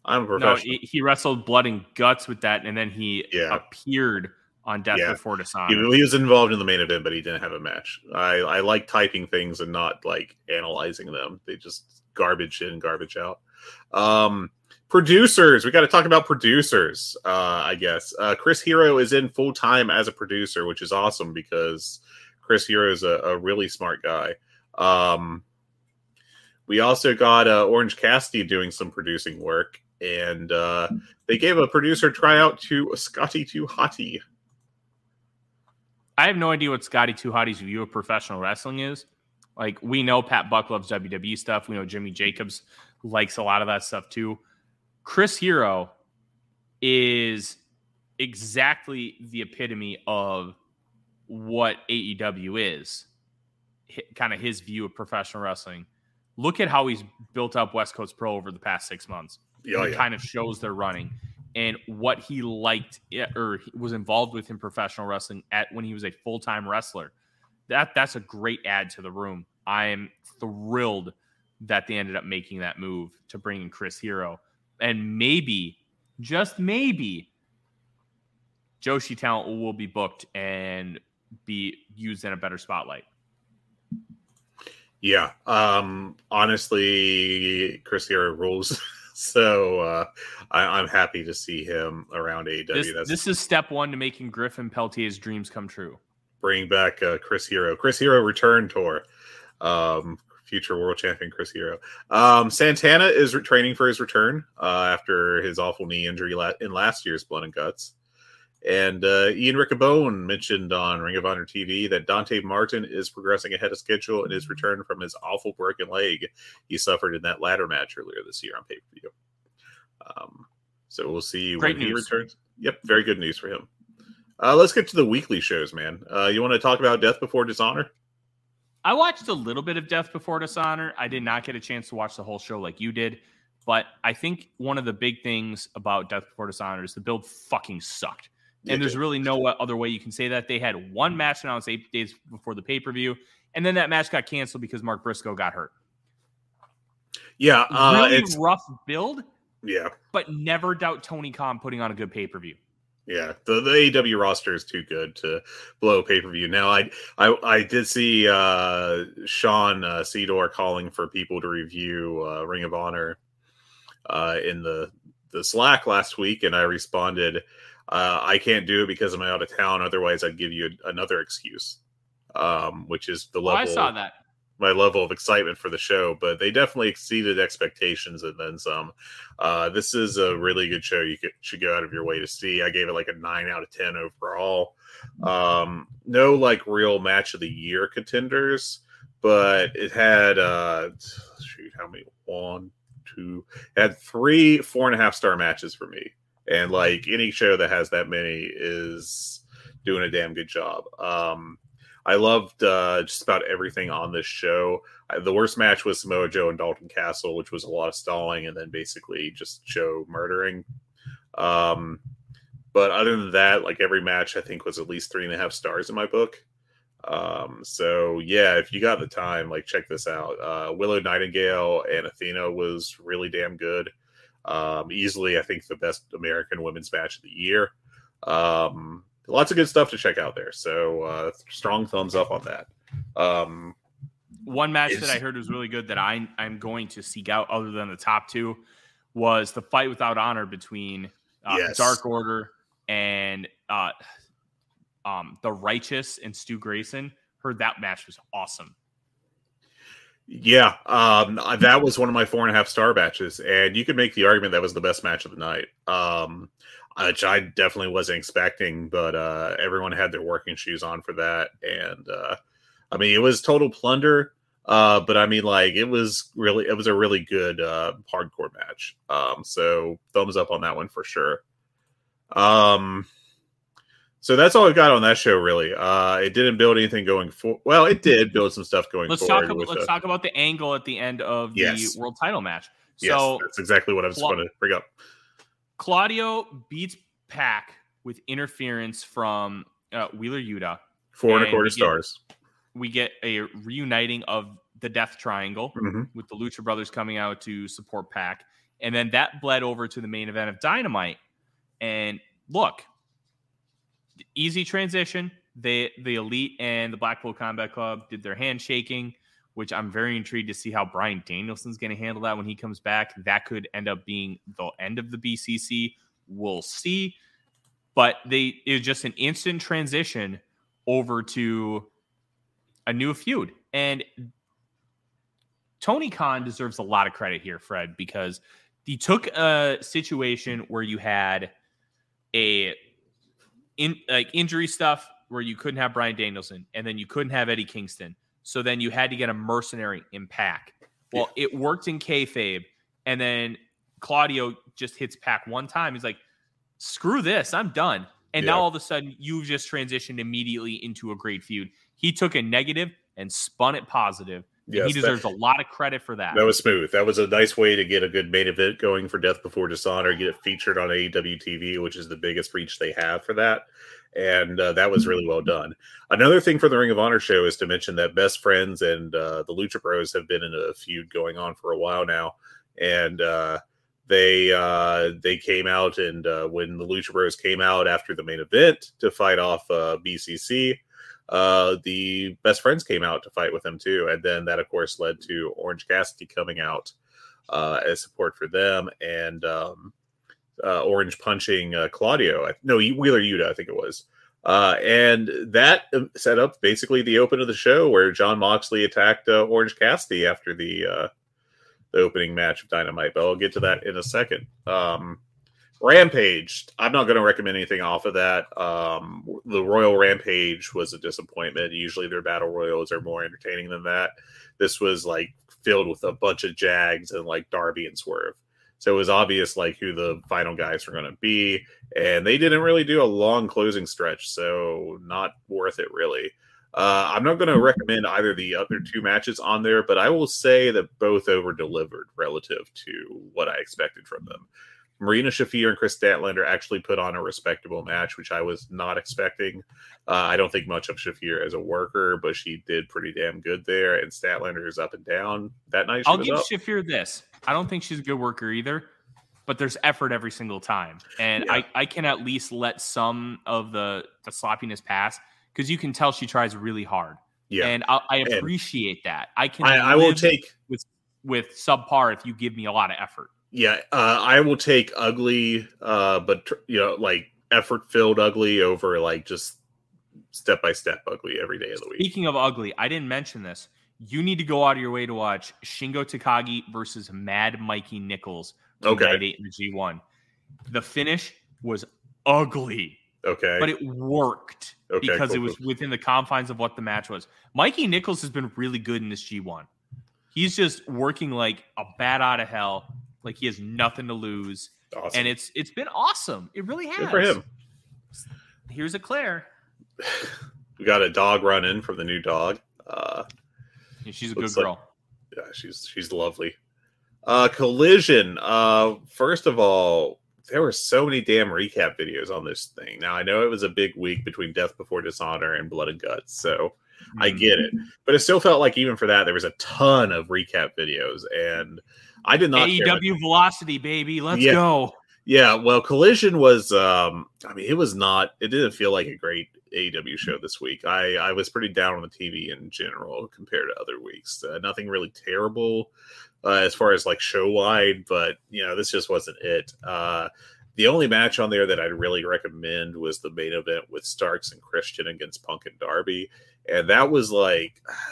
I'm a professional. No, he wrestled Blood and Guts with that, and then he appeared on Death Before Dishonor. He was involved in the main event, but he didn't have a match. I like typing things and not like analyzing them. They just garbage in, garbage out. Producers. We got to talk about producers, I guess. Chris Hero is in full-time as a producer, which is awesome because Chris Hero is a really smart guy. We also got Orange Cassidy doing some producing work, and they gave a producer tryout to Scotty 2 Hottie. I have no idea what Scotty 2 Hottie's view of professional wrestling is. Like, we know Pat Buck loves WWE stuff. We know Jimmy Jacobs likes a lot of that stuff too. Chris Hero is exactly the epitome of what AEW is. Kind of his view of professional wrestling. Look at how he's built up West Coast Pro over the past 6 months. It kind of shows they're running. And what he liked or was involved with in professional wrestling when he was a full-time wrestler. That's a great add to the room. I am thrilled that they ended up making that move to bring in Chris Hero. And maybe, just maybe, Joshi talent will be booked and be used in a better spotlight. Yeah. Honestly, Chris Hero rules. So I'm happy to see him around AEW. This is step one to making Griffin Peltier's dreams come true. Bring back Chris Hero. Chris Hero return tour. Future world champion Chris Hero. Santana is training for his return after his awful knee injury in last year's Blood and Guts. And Ian Riccabone mentioned on Ring of Honor TV that Dante Martin is progressing ahead of schedule in his return from his awful broken leg he suffered in that ladder match earlier this year on pay-per-view. So we'll see when he returns. Yep, very good news for him. Let's get to the weekly shows, man. You want to talk about Death Before Dishonor? I watched a little bit of Death Before Dishonor. I did not get a chance to watch the whole show like you did. But I think one of the big things about Death Before Dishonor is the build fucking sucked. And there's really no other way you can say that. They had one match announced 8 days before the pay-per-view. And then that match got canceled because Mark Briscoe got hurt. Yeah. Really rough build. Yeah. But never doubt Tony Khan putting on a good pay-per-view. Yeah, the AEW roster is too good to blow a pay-per-view. Now, I did see Sean Cedar calling for people to review Ring of Honor in the Slack last week, and I responded, I can't do it because I'm out of town. Otherwise, I'd give you another excuse, which is the level. I saw that. My level of excitement for the show, but they definitely exceeded expectations and then some. This is a really good show. You should go out of your way to see. I gave it like a 9 out of 10 overall. No like real match of the year contenders, but it had how many? It had 3 4.5 star matches for me. And like any show that has that many is doing a damn good job. I loved just about everything on this show. The worst match was Samoa Joe and Dalton Castle, which was a lot of stalling and then basically just Joe murdering. But other than that, like every match I think was at least 3.5 stars in my book. So yeah, if you got the time, like check this out. Willow Nightingale and Athena was really damn good. Easily, I think the best American women's match of the year. Lots of good stuff to check out there. So strong thumbs up on that. One match that I heard was really good that I'm going to seek out other than the top two was the Fight Without Honor between Dark Order and The Righteous and Stu Grayson. Heard that match was awesome. Yeah, that was one of my 4.5 star matches, and you could make the argument that was the best match of the night, which I definitely wasn't expecting, but everyone had their working shoes on for that, and I mean, it was total plunder, but I mean, like, it was a really good hardcore match, so thumbs up on that one for sure. So that's all I've got on that show, really. It didn't build anything going forward. Well, it did build some stuff going forward. Let's talk about the angle at the end of the world title match. Yes, so that's exactly what I was going to bring up. Claudio beats Pac with interference from Wheeler Yuta. 4.25 stars. We get a reuniting of the Death Triangle with the Lucha Brothers coming out to support Pac. And then that bled over to the main event of Dynamite. And look, easy transition. The Elite and the Blackpool Combat Club did their handshaking, which I'm very intrigued to see how Bryan Danielson's going to handle that when he comes back. That could end up being the end of the BCC. We'll see. But it was just an instant transition over to a new feud. And Tony Khan deserves a lot of credit here, Fred, because he took a situation where you had injury stuff where you couldn't have Bryan Danielson and then you couldn't have Eddie Kingston. So then you had to get a mercenary in Pac. Well, it worked in kayfabe. And then Claudio just hits Pac one time. He's like, screw this. I'm done. And now all of a sudden you've just transitioned immediately into a great feud. He took a negative and spun it positive. Yes, he deserves a lot of credit for that. That was smooth. That was a nice way to get a good main event going for Death Before Dishonor, get it featured on AEW TV, which is the biggest reach they have for that. And that was really well done. Another thing for the Ring of Honor show is to mention that Best Friends and the Lucha Bros have been in a feud going on for a while now. And they came out, and when the Lucha Bros came out after the main event to fight off BCC, the Best Friends came out to fight with them too, and then that of course led to Orange Cassidy coming out as support for them, and Orange punching Claudio, Wheeler Yuta, I think it was, and that set up basically the open of the show where Jon Moxley attacked Orange Cassidy after the opening match of Dynamite, but I'll get to that in a second. Rampage, I'm not going to recommend anything off of that. The Royal Rampage was a disappointment. Usually their battle royals are more entertaining than that. This was like filled with a bunch of Jags and like Darby and Swerve. So it was obvious like who the final guys were going to be. And they didn't really do a long closing stretch. So not worth it really. I'm not going to recommend either the other two matches on there, but I will say that both over-delivered relative to what I expected from them. Marina Shafir and Chris Statlander actually put on a respectable match, which I was not expecting. I don't think much of Shafir as a worker, but she did pretty damn good there. And Statlander is up and down. That night I'll give Shafir this. I don't think she's a good worker either, but there's effort every single time. And I can at least let some of the sloppiness pass because you can tell she tries really hard. Yeah. And I appreciate that. I will take with subpar if you give me a lot of effort. Yeah, I will take ugly, but like effort-filled ugly over like just step-by-step ugly every day of the week. Speaking of ugly, I didn't mention this. You need to go out of your way to watch Shingo Takagi versus Mad Mikey Nichols from Night 8 in the G1. The finish was ugly. Okay. But it worked because it was within the confines of what the match was. Mikey Nichols has been really good in this G1. He's just working like a bat out of hell. Like he has nothing to lose. Awesome. And it's been awesome. It really has. Good for him. Here's a Claire. we got a dog run in from the new dog. Yeah, she's a good girl. Yeah, she's lovely. Collision. First of all, there were so many damn recap videos on this thing. Now, I know it was a big week between Death Before Dishonor and Blood and Guts, so I get it. But it still felt like even for that, there was a ton of recap videos, and I did not AEW Velocity, baby. Let's go. Yeah, well, Collision was, it didn't feel like a great AEW show this week. I was pretty down on the TV in general compared to other weeks. Nothing really terrible as far as like show wide, but this just wasn't it. The only match on there that I'd really recommend was the main event with Starks and Christian against Punk and Darby. And that was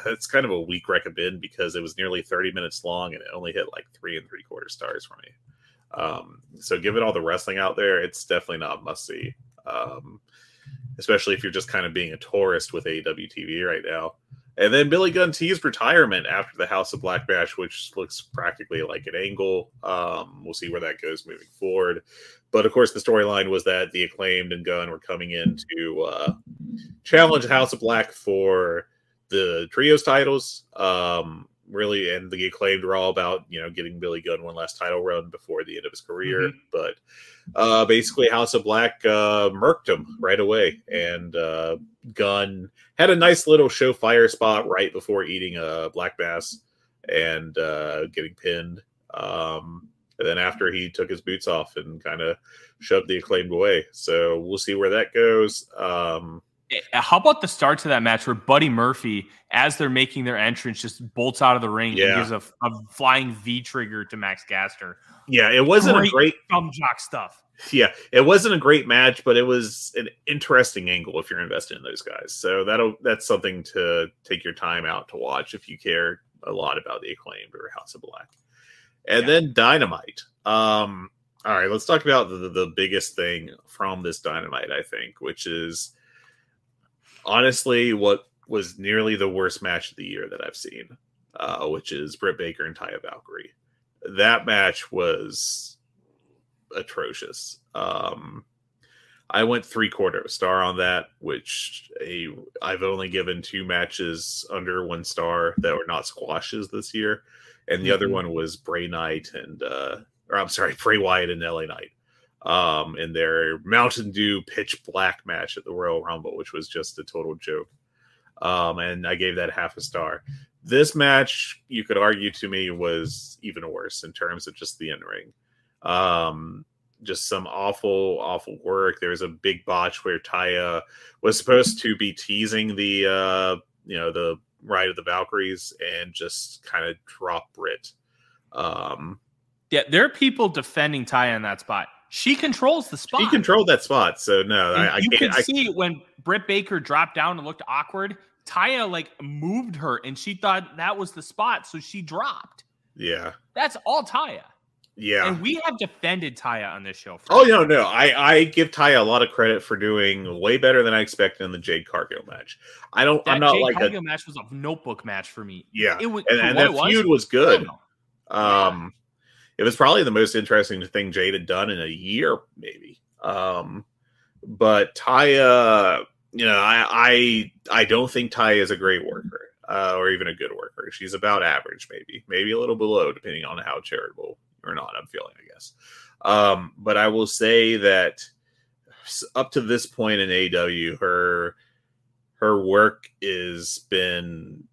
that's kind of a weak recommend because it was nearly 30 minutes long and it only hit like 3 3/4 stars for me. So given all the wrestling out there, it's definitely not must see. Especially if you're just kind of being a tourist with AEW TV right now. And then Billy Gunn teased retirement after the House of Black match, which looks practically like an angle. We'll see where that goes moving forward. But of course, the storyline was that the Acclaimed and Gunn were coming in to challenge House of Black for the trios titles. Really, and the Acclaimed were all about getting Billy Gunn one last title run before the end of his career. But basically, House of Black murked him right away, and Gunn had a nice little show fire spot right before eating a black mass and getting pinned. And then after he took his boots off and kind of shoved the Acclaimed away. So we'll see where that goes. How about the start to that match where Buddy Murphy, as they're making their entrance, just bolts out of the ring and gives a flying V trigger to Max Gaster. Yeah, it wasn't a great thumb jock stuff. Yeah, it wasn't a great match, but it was an interesting angle if you're invested in those guys. So that's something to take your time out to watch if you care a lot about the Acclaimed or House of Black. And then Dynamite. All right, let's talk about the biggest thing from this Dynamite, I think, which is honestly what was nearly the worst match of the year that I've seen, which is Britt Baker and Taya Valkyrie. That match was atrocious. I went 3/4 star on that, which I've only given 2 matches under 1 star that were not squashes this year, and the other one was Bray Wyatt and LA Knight in their Mountain Dew pitch black match at the Royal Rumble, which was just a total joke. And I gave that 1/2 star. This match, you could argue to me, was even worse in terms of just the in-ring. Just some awful work. There was a big botch where Taya was supposed to be teasing the ride of the Valkyries and just kind of drop Britt. Yeah, there are people defending Taya in that spot. She controls the spot. She controlled that spot. So no, I could see when Britt Baker dropped down and looked awkward, Taya moved her and she thought that was the spot, so she dropped. Yeah. That's all Taya. Yeah. And we have defended Taya on this show. No. I give Taya a lot of credit for doing way better than I expected in the Jade Cargill match. Jade Cargill match was a notebook match for me. Yeah. And that feud was good. It was probably the most interesting thing Jade had done in a year, maybe. But Taya, I don't think Taya is a great worker or even a good worker. She's about average, maybe a little below, depending on how charitable or not I'm feeling, I guess. But I will say that up to this point in AEW, her work has been,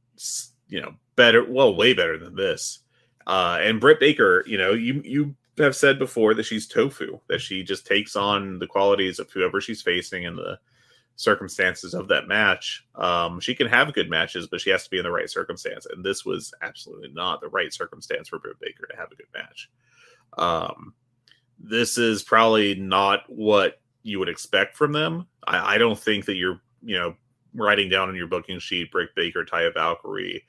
better, way better than this. And Britt Baker, you have said before that she's tofu, that she just takes on the qualities of whoever she's facing and the circumstances of that match. She can have good matches, but she has to be in the right circumstance. And this was absolutely not the right circumstance for Britt Baker to have a good match. This is probably not what you would expect from them. I don't think that you're, writing down on your booking sheet Britt Baker, Taya Valkyrie,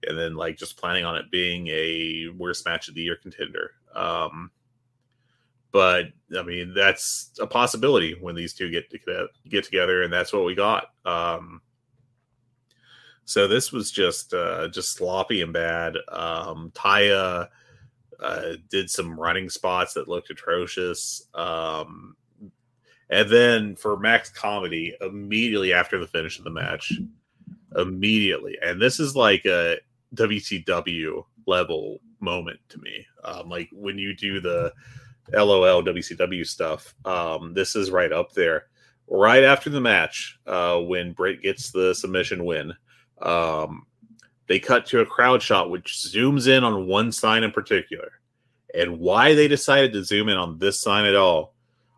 and then just planning on it being a worst match of the year contender. But I mean, that's a possibility when these two get together, and that's what we got. So this was just sloppy and bad. Taya did some running spots that looked atrocious. And And then for Max Comedy, immediately after the finish of the match, immediately, and this is like a WCW level moment to me. Like when you do the LOL WCW stuff, this is right up there. Right after the match, when Britt gets the submission win, they cut to a crowd shot which zooms in on one sign in particular. And why they decided to zoom in on this sign at all,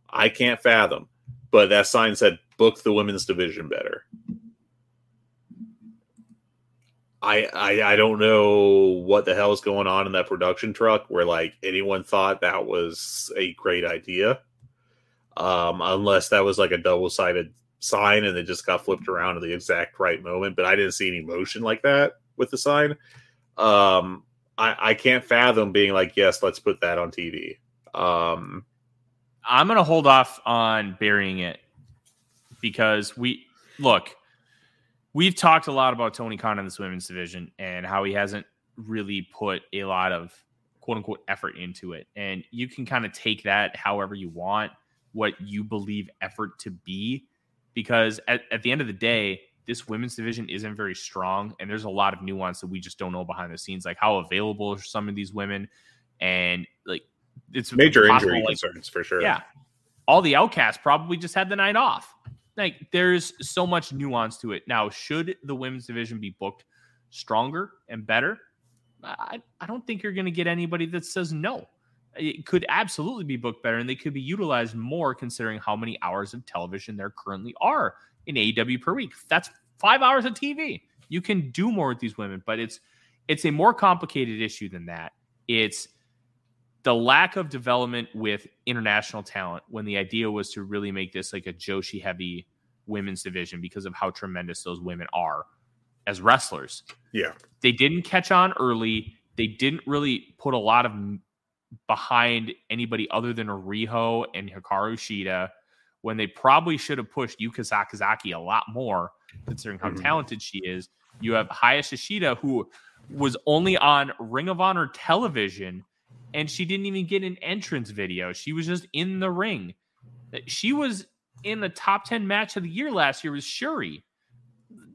I can't fathom. But that sign said, "Book the women's division better." I don't know what the hell is going on in that production truck where like anyone thought that was a great idea. Unless that was like a double-sided sign and it just got flipped around at the exact right moment. But I didn't see any motion like that with the sign. I can't fathom being like, yes, let's put that on TV. I'm going to hold off on burying it because we've talked a lot about Tony Khan in this women's division and how he hasn't really put a lot of quote unquote effort into it. And you can kind of take that however you want, what you believe effort to be, because at the end of the day, this women's division isn't very strong. And there's a lot of nuance that we just don't know behind the scenes, like how available are some of these women. And like, it's major injury concerns for sure. Yeah. All the outcasts probably just had the night off. Like there's so much nuance to it. Now, should the women's division be booked stronger and better? I don't think you're going to get anybody that says no. It could absolutely be booked better, and they could be utilized more considering how many hours of television there currently are in AEW per week. That's 5 hours of TV. You can do more with these women, but it's a more complicated issue than that. It's the lack of development with international talent when the idea was to really make this like a Joshi heavy women's division because of how tremendous those women are as wrestlers. Yeah. They didn't catch on early. They didn't really put a lot of behind anybody other than Riho and Hikaru Shida when they probably should have pushed Yuka Sakazaki a lot more considering how talented she is. You have Hayashi Shida, who was only on Ring of Honor television, and she didn't even get an entrance video. She was just in the ring. She was in the top 10 match of the year last year with Shuri.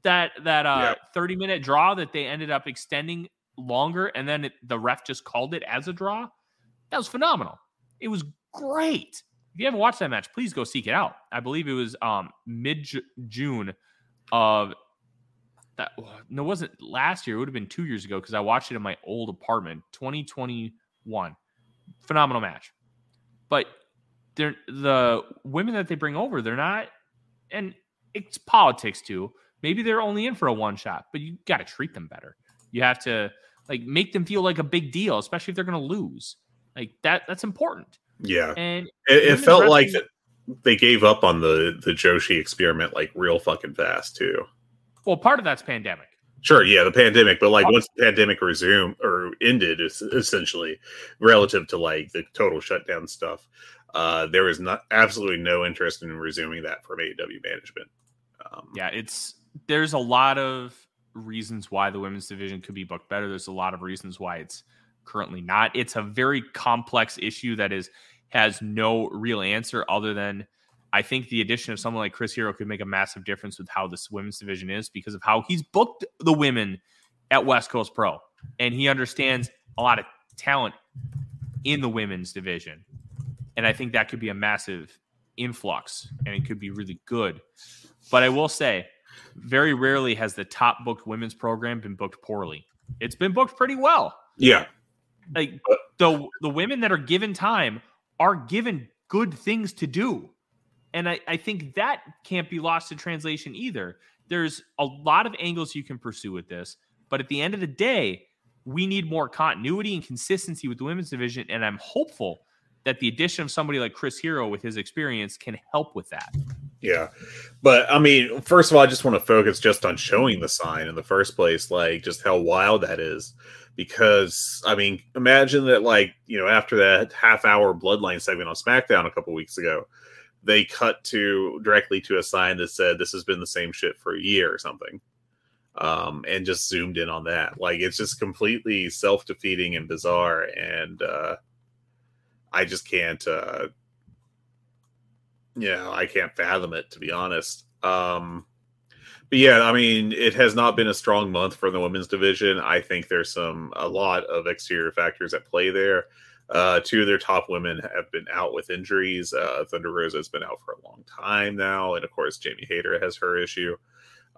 That 30-minute draw that they ended up extending longer, and then the ref just called it as a draw. That was phenomenal. It was great. If you haven't watched that match, please go seek it out. I believe it was mid-June of that. No, it wasn't last year. It would have been 2 years ago because I watched it in my old apartment, 2021. Phenomenal match. But the women that they bring over, they're not, and it's politics too. Maybe they're only in for a one shot, but you got to treat them better. You have to like make them feel like a big deal, especially if they're going to lose. Like that's important. Yeah. And it felt like that they gave up on the Joshi experiment like real fucking fast too. Well, part of that's pandemic. Sure, yeah, the pandemic, but like once the pandemic resumed or ended, essentially, relative to like the total shutdown stuff, there was absolutely no interest in resuming that from AEW management. There's a lot of reasons why the women's division could be booked better. There's a lot of reasons why it's currently not. It's a very complex issue that has no real answer other than I think the addition of someone like Chris Hero could make a massive difference with how this women's division is because of how he's booked the women at West Coast Pro. And he understands a lot of talent in the women's division. And I think that could be a massive influx and it could be really good. But I will say, very rarely has the top booked women's program been booked poorly. It's been booked pretty well. Yeah. Like the women that are given time are given good things to do. And I think that can't be lost in translation either. There's a lot of angles you can pursue with this. But at the end of the day, we need more continuity and consistency with the women's division. And I'm hopeful that the addition of somebody like Chris Hero with his experience can help with that. Yeah. But I mean, first of all, I just want to focus just on showing the sign in the first place, like just how wild that is. Because, I mean, imagine that, like, you know, after that half-hour Bloodline segment on SmackDown a couple weeks ago, they cut directly to a sign that said this has been the same shit for a year or something. And just zoomed in on that. Like, it's just completely self-defeating and bizarre. And I just can't Yeah, I can't fathom it, to be honest. But yeah, I mean, it has not been a strong month for the women's division. I think there's a lot of exterior factors at play there. Two of their top women have been out with injuries. Thunder Rosa has been out for a long time now. And of course, Jamie Hayter has her issue.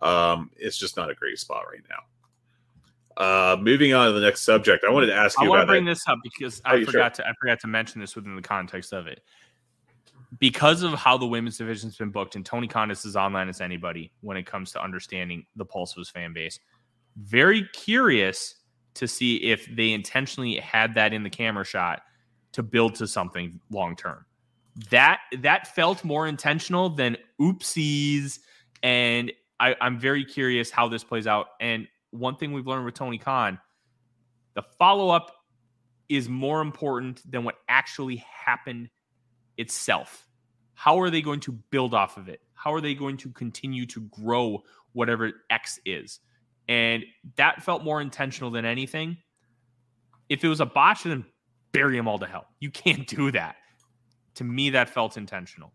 It's just not a great spot right now. Moving on to the next subject, I wanted to ask you about. I want to bring this up because I forgot to mention this within the context of it. Because of how the women's division's been booked, and Tony Khan is as online as anybody when it comes to understanding the pulse of his fan base. Very curious to see if they intentionally had that in the camera shot to build to something long term. That felt more intentional than oopsies, and I'm very curious how this plays out. And one thing we've learned with Tony Khan, the follow-up is more important than what actually happened itself. How are they going to build off of it? How are they going to continue to grow whatever X is? And that felt more intentional than anything. If it was a botch, then bury them all to hell. You can't do that. To me, that felt intentional.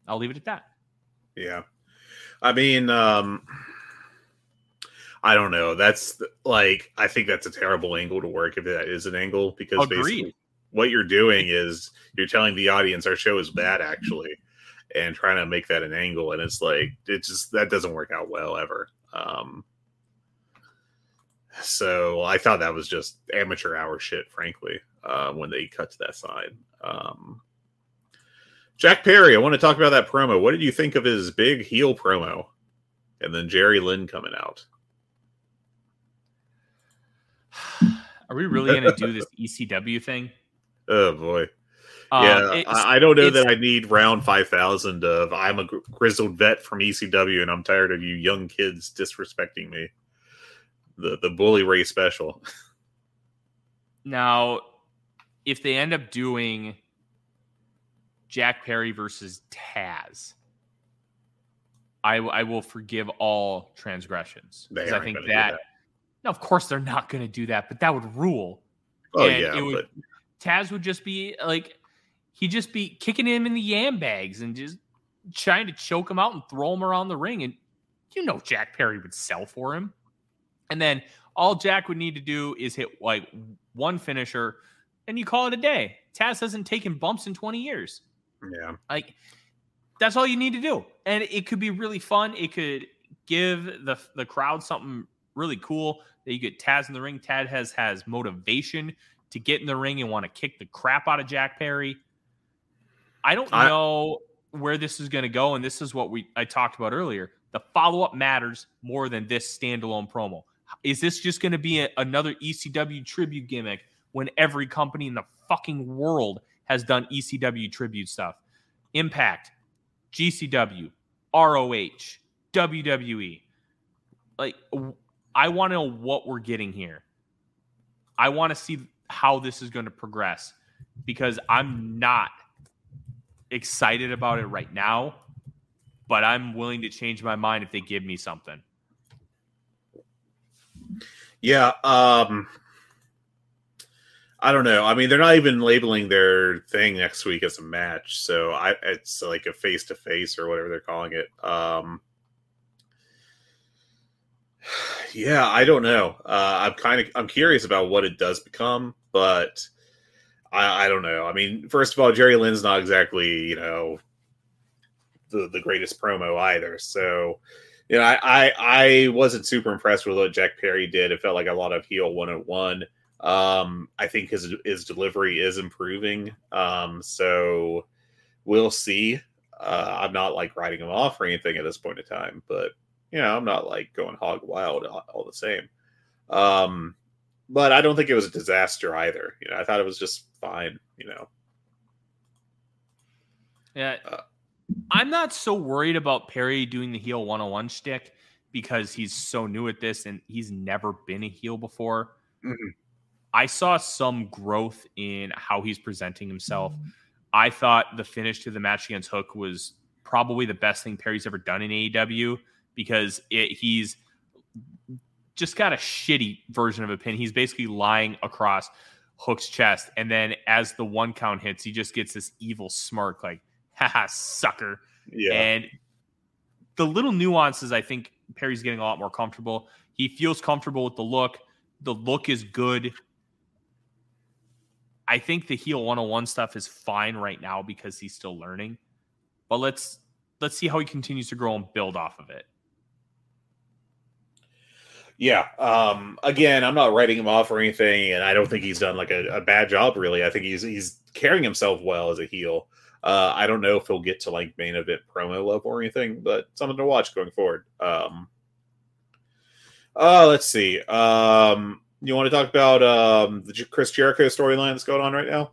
I'll leave it at that. Yeah. I mean, I don't know. That's I think that's a terrible angle to work if that is an angle, because basically what you're doing is you're telling the audience our show is bad, actually, and trying to make that an angle. And it's that doesn't work out well ever. So I thought that was just amateur hour shit, frankly, when they cut to that side. Jack Perry, I want to talk about that promo. What did you think of his big heel promo? And then Jerry Lynn coming out. Are we really going to do this ECW thing? Oh, boy. Yeah, I don't know that I need round 5,000 of I'm a grizzled vet from ECW and I'm tired of you young kids disrespecting me. The Bully Ray special. Now, if they end up doing Jack Perry versus Taz, I will forgive all transgressions. Because I think that. No, of course they're not going to do that, but that would rule. Oh, and yeah. Taz would just be he'd just be kicking him in the yam bags and just trying to choke him out and throw him around the ring. And Jack Perry would sell for him. And then all Jack would need to do is hit one finisher and you call it a day. Taz hasn't taken bumps in 20 years. Yeah. That's all you need to do. And it could be really fun. It could give the crowd something really cool that you get Taz in the ring. Taz has motivation to get in the ring and want to kick the crap out of Jack Perry. I don't know where this is going to go, and this is what I talked about earlier. The follow-up matters more than this standalone promo. Is this just going to be another ECW tribute gimmick when every company in the fucking world has done ECW tribute stuff? Impact, GCW, ROH, WWE. I want to know what we're getting here. I want to see how this is going to progress, because I'm not excited about it right now, but I'm willing to change my mind if they give me something. Yeah. I don't know. I mean, they're not even labeling their thing next week as a match. So it's like a face-to-face or whatever they're calling it. Yeah, I don't know. I'm curious about what it does become, but I don't know. I mean, first of all, Jerry Lynn's not exactly, the greatest promo either. So, I wasn't super impressed with what Jack Perry did. It felt like a lot of heel 101. I think his delivery is improving. So we'll see. I'm not writing him off or anything at this point in time, but I'm not going hog wild all the same. But I don't think it was a disaster either. I thought it was just fine, Yeah. I'm not so worried about Perry doing the heel 101 shtick because he's so new at this and he's never been a heel before. Mm-hmm. I saw some growth in how he's presenting himself. I thought the finish to the match against Hook was probably the best thing Perry's ever done in AEW, because he's just got a shitty version of a pin. He's basically lying across Hook's chest, and then as the 1 count hits, he just gets this evil smirk like, Haha, sucker. Yeah. And the little nuances, I think Perry's getting a lot more comfortable. He feels comfortable with the look. The look is good. I think the heel 101 stuff is fine right now because he's still learning. But let's see how he continues to grow and build off of it. Yeah. Again, I'm not writing him off or anything, and I don't think he's done like a bad job, really. I think he's carrying himself well as a heel. I don't know if he'll get to like main event promo level or anything, but something to watch going forward. Let's see. You want to talk about the Chris Jericho storyline that's going on right now?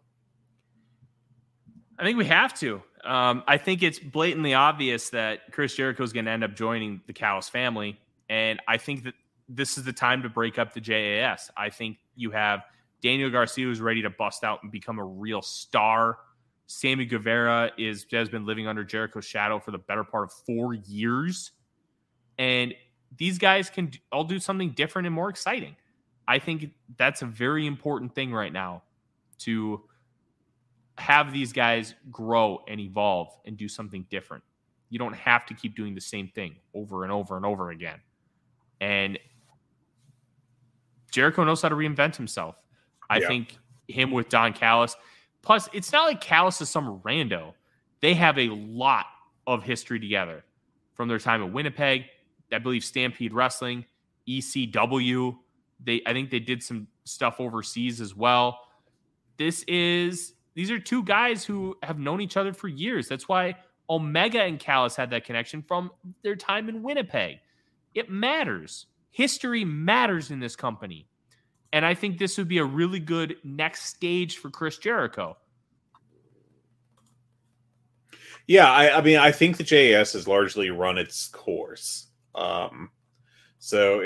I think we have to. I think it's blatantly obvious that Chris Jericho is going to end up joining the Callis family, and I think that this is the time to break up the JAS. I think you have Daniel Garcia who's ready to bust out and become a real star. Sammy Guevara has been living under Jericho's shadow for the better part of 4 years. And these guys can all do something different and more exciting. I think that's a very important thing right now, to have these guys grow and evolve and do something different. You don't have to keep doing the same thing over and over and over again. And Jericho knows how to reinvent himself. I think him with Don Callis. Plus, it's not like Callis is some rando. They have a lot of history together from their time in Winnipeg. I believe Stampede Wrestling, ECW. I think they did some stuff overseas as well. These are two guys who have known each other for years. That's why Omega and Callis had that connection from their time in Winnipeg. It matters. History matters in this company. And I think this would be a really good next stage for Chris Jericho. Yeah, I mean, I think the JAS has largely run its course. So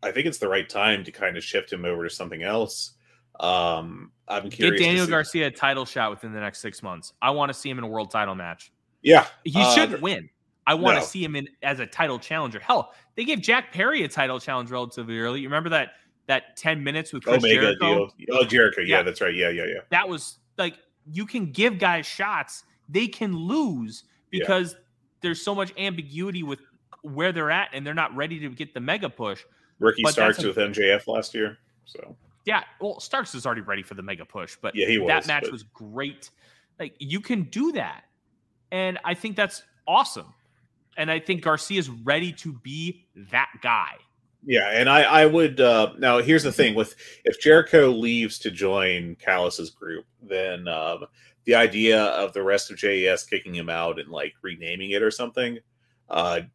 I think it's the right time to kind of shift him over to something else. I'm curious. Get Daniel Garcia a title shot within the next 6 months. I want to see him in a world title match. Yeah. He shouldn't win. I want to see him as a title challenger. Hell, they gave Jack Perry a title challenge relatively early. You remember that 10 minutes with Chris Omega Jericho? Deal. Oh, Jericho. Yeah, that's right. Yeah. That was like, you can give guys shots. They can lose because there's so much ambiguity with where they're at, and they're not ready to get the mega push. Ricky Starks with MJF last year. So yeah, well, Starks is already ready for the mega push, but that match was great. Like, you can do that, and I think that's awesome. And I think Garcia is ready to be that guy. Yeah, and I would now here's the thing if Jericho leaves to join Callis's group, then the idea of the rest of JES kicking him out and like renaming it or something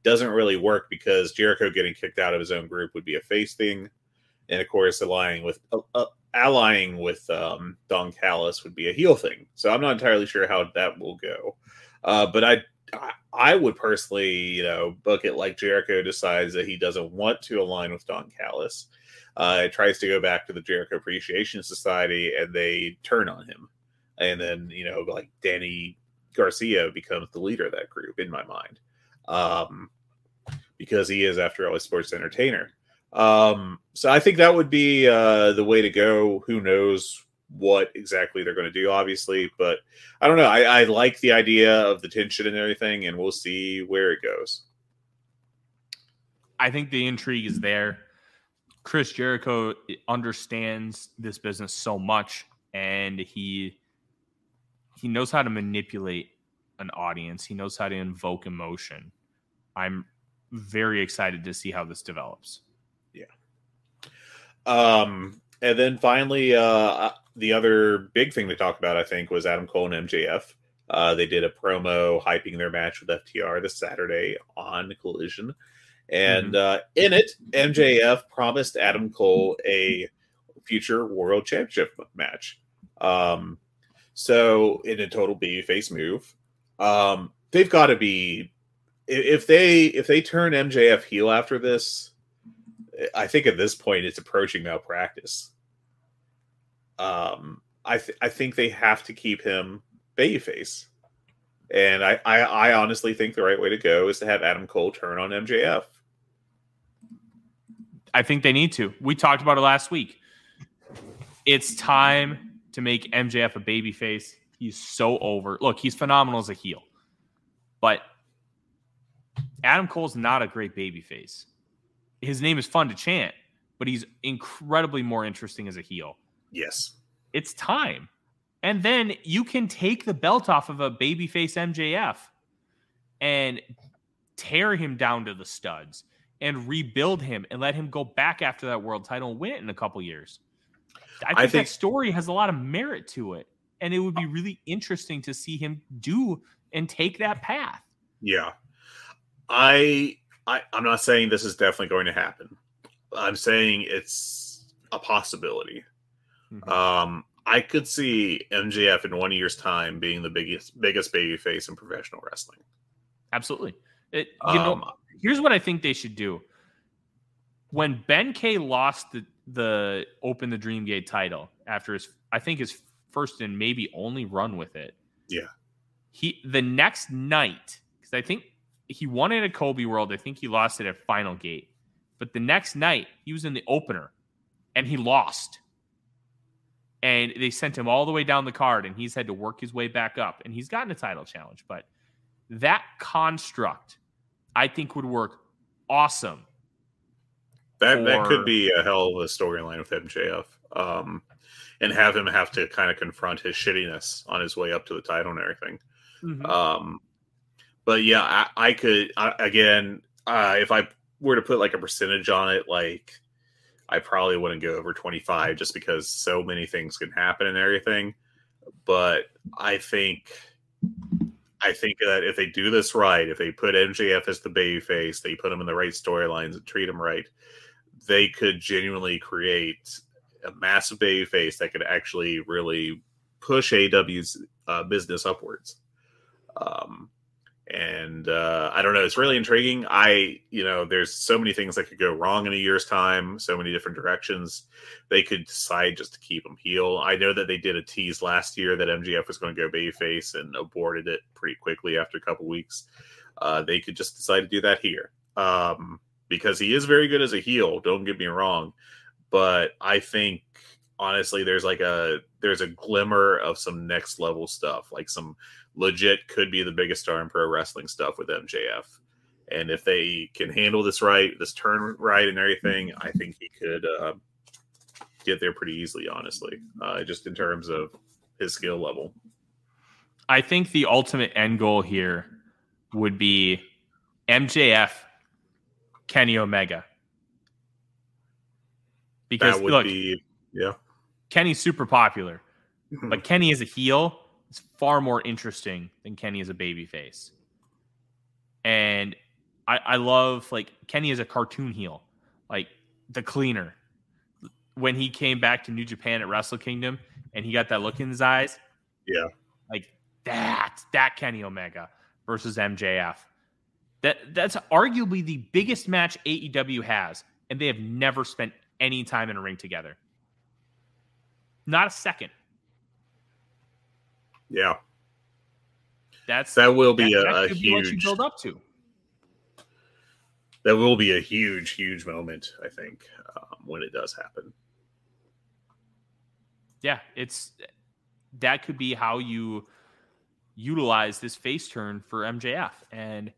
doesn't really work, because Jericho getting kicked out of his own group would be a face thing, and of course allying with Don Callis would be a heel thing. So I'm not entirely sure how that will go, but I would personally, book it like Jericho decides that he doesn't want to align with Don Callis. Tries to go back to the Jericho Appreciation Society, and they turn on him. And then, like Danny Garcia becomes the leader of that group, in my mind. Because he is, after all, a sports entertainer. So I think that would be the way to go. Who knows what exactly they're going to do, obviously, but I don't know. I like the idea of the tension and everything, and we'll see where it goes. I think the intrigue is there. Chris Jericho understands this business so much, and he knows how to manipulate an audience. He knows how to invoke emotion. I'm very excited to see how this develops. Yeah. And then finally, the other big thing to talk about, I think, was Adam Cole and MJF. They did a promo hyping their match with FTR this Saturday on Collision. And in it, MJF promised Adam Cole a future World Championship match. So in a total babyface move, they've got to be, if they turn MJF heel after this, I think at this point it's approaching malpractice. I think they have to keep him babyface, and I honestly think the right way to go is to have Adam Cole turn on MJF. I think they need to. We talked about it last week. It's time to make MJF a babyface. He's so over. Look, he's phenomenal as a heel. But Adam Cole's not a great babyface. His name is fun to chant, but he's incredibly more interesting as a heel. Yes. It's time. And then you can take the belt off of a babyface MJF and tear him down to the studs and rebuild him and let him go back after that world title and win it in a couple years. I think that story has a lot of merit to it. And it would be really interesting to see him do and take that path. Yeah. I'm not saying this is definitely going to happen. I'm saying it's a possibility. Mm-hmm. I could see MJF in 1 year's time being the biggest babyface in professional wrestling. Absolutely. Here's what I think they should do. When Ben K lost the Open the Dream Gate title after his first and maybe only run with it. Yeah. The next night, because I think he won it at Kobe World. I think he lost it at Final Gate. But the next night, he was in the opener, and he lost. And they sent him all the way down the card, and he's had to work his way back up. And he's gotten a title challenge. But that construct, I think, would work awesome. That could be a hell of a storyline with MJF. And have him have to kind of confront his shittiness on his way up to the title and everything. Mm-hmm. But yeah, I could, again, if I were to put like a percentage on it, like I probably wouldn't go over 25 just because so many things can happen and everything. But I think that if they do this right, if they put MJF as the babyface, they put him in the right storylines and treat him right, they could genuinely create a massive babyface that could actually really push AEW's business upwards. I don't know. It's really intriguing. There's so many things that could go wrong in a year's time, so many different directions. They could decide just to keep him heel. I know that they did a tease last year that MJF was going to go babyface and aborted it pretty quickly after a couple weeks. They could just decide to do that here. Because he is very good as a heel, don't get me wrong. But I think, honestly, there's a glimmer of some next level stuff, like some legit could be the biggest star in pro wrestling stuff with MJF. And if they can handle this right, this turn right and everything, I think he could get there pretty easily, honestly, just in terms of his skill level. I think the ultimate end goal here would be MJF, Kenny Omega. Because Kenny's super popular, but Kenny as a heel is far more interesting than Kenny as a babyface. And I love, like, Kenny as a cartoon heel, like the Cleaner. When he came back to New Japan at Wrestle Kingdom and he got that look in his eyes. Yeah. Like that Kenny Omega versus MJF. That's arguably the biggest match AEW has, and they have never spent any time in a ring together. Not a second. Yeah. That will be a huge what you build up to. That will be a huge, huge moment, I think, when it does happen. Yeah, that could be how you utilize this face turn for MJF. And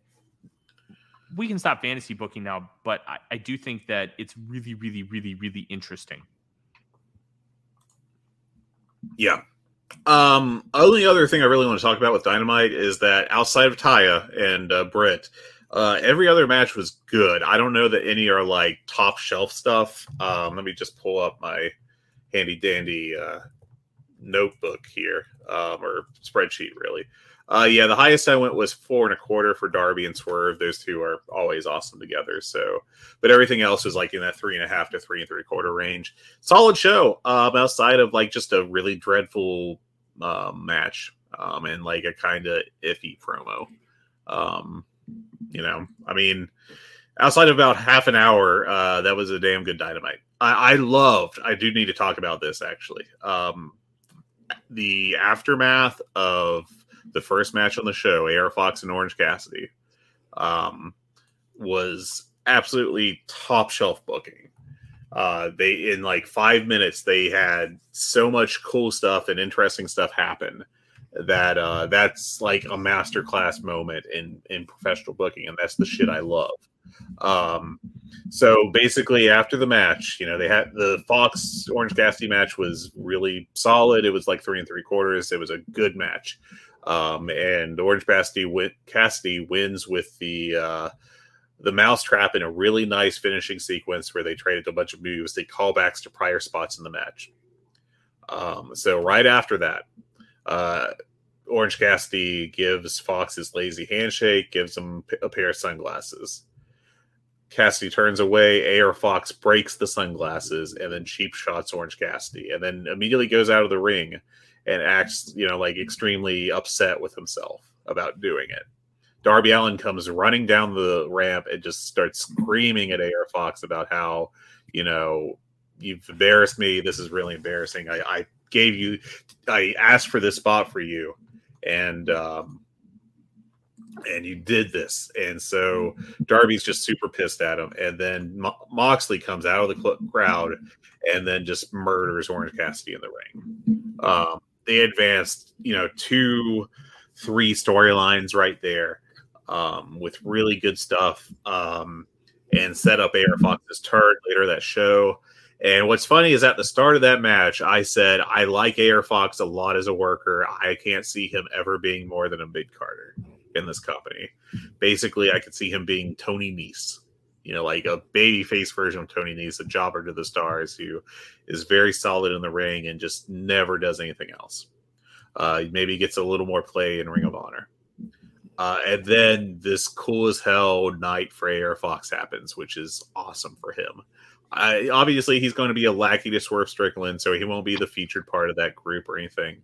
we can stop fantasy booking now, but I do think that it's really, really, really, really interesting. Yeah. Only other thing I really want to talk about with Dynamite is that outside of Taya and Britt, every other match was good. I don't know that any are like top shelf stuff. Let me just pull up my handy dandy notebook here, or spreadsheet, really. Yeah, the highest I went was 4.25 for Darby and Swerve. Those two are always awesome together. So, but everything else was like in that 3.5 to 3.75 range. Solid show. Outside of like just a really dreadful match, and like a kind of iffy promo. I mean, outside of about half an hour, that was a damn good Dynamite. I do need to talk about this actually. The aftermath of the first match on the show, AR Fox and Orange Cassidy, was absolutely top shelf booking. They, in like 5 minutes, they had so much cool stuff and interesting stuff happen that's like a masterclass moment in professional booking, and that's the shit I love. So basically, after the match, they had the Fox Orange Cassidy match was really solid. It was like 3 3/4. It was a good match, and Orange Cassidy wins with the mousetrap in a really nice finishing sequence where they traded a bunch of moves. They callbacks to prior spots in the match. So right after that, Orange Cassidy gives Fox his lazy handshake, gives him a pair of sunglasses. Cassidy turns away. AR Fox breaks the sunglasses and then cheap shots Orange Cassidy, and then immediately goes out of the ring and acts, like extremely upset with himself about doing it. Darby Allin comes running down the ramp and just starts screaming at AR Fox about how, you've embarrassed me. This is really embarrassing. I asked for this spot for you, and you did this. And so Darby's just super pissed at him. And then Moxley comes out of the crowd and then just murders Orange Cassidy in the ring. They advanced, 2-3 storylines right there, with really good stuff, and set up AR Fox's turn later that show. And what's funny is at the start of that match, I said, I like AR Fox a lot as a worker. I can't see him ever being more than a mid-carder in this company. Basically, I could see him being Tony Nese, like a babyface version of Tony Nese, a jobber to the stars who is very solid in the ring and just never does anything else. Maybe gets a little more play in Ring of Honor. And then this cool as hell night for AR Fox happens, which is awesome for him. Obviously, he's going to be a lackey to Swerve Strickland, so he won't be the featured part of that group or anything.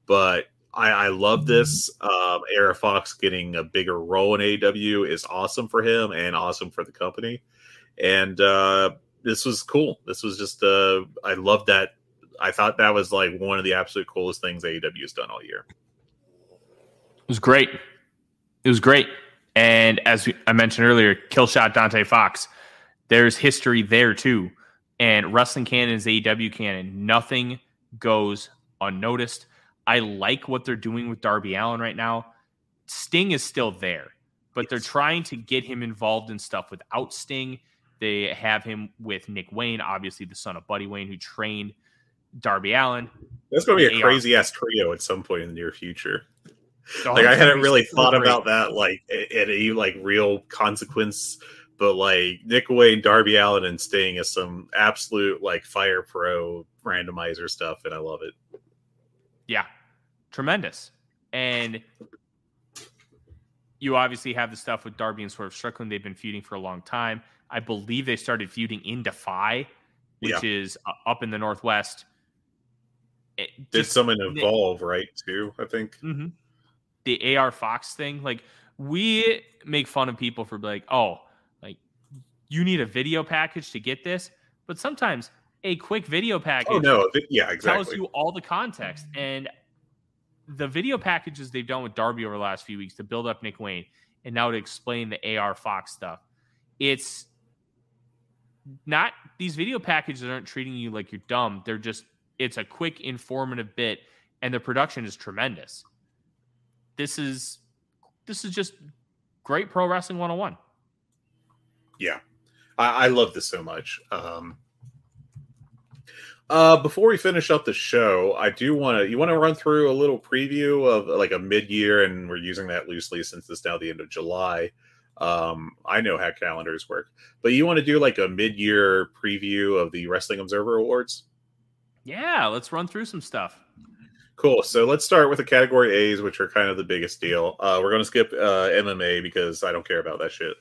But I love this. AR Fox getting a bigger role in AEW is awesome for him and awesome for the company. And this was cool. This was just, I love that. I thought that was like one of the absolute coolest things AEW has done all year. It was great. It was great. And as I mentioned earlier, Killshot Dante Fox, there's history there too. And wrestling canon is AEW canon. Nothing goes unnoticed. I like what they're doing with Darby Allin right now. Sting is still there, but they're trying to get him involved in stuff without Sting. They have him with Nick Wayne, obviously the son of Buddy Wayne, who trained Darby Allin. That's going to be a crazy-ass trio at some point in the near future. I hadn't really thought about that, at any, real consequence. But, Nick Wayne, Darby Allin, and Sting is some absolute, Fire Pro randomizer stuff, and I love it. Yeah. Tremendous. And you obviously have the stuff with Darby and Swerve Strickland. They've been feuding for a long time. I believe they started feuding in Defy, which is up in the Northwest. Did someone Evolve, right, too, I think? Mm-hmm. The AR Fox thing. We make fun of people for you need a video package to get this. But sometimes a quick video package tells you all the context. And the video packages they've done with Darby over the last few weeks to build up Nick Wayne and now to explain the AR Fox stuff, it's not, these video packages aren't treating you like you're dumb. They're just, it's a quick, informative bit, and the production is tremendous. This is just great pro wrestling 101. Yeah. I love this so much. Before we finish up the show, I do want to run through a little preview of a mid-year, and we're using that loosely since it's now the end of July. I know how calendars work, but you want to do a mid-year preview of the Wrestling Observer Awards? Yeah, let's run through some stuff. Cool. So let's start with the category A's, which are kind of the biggest deal. We're going to skip MMA because I don't care about that shit.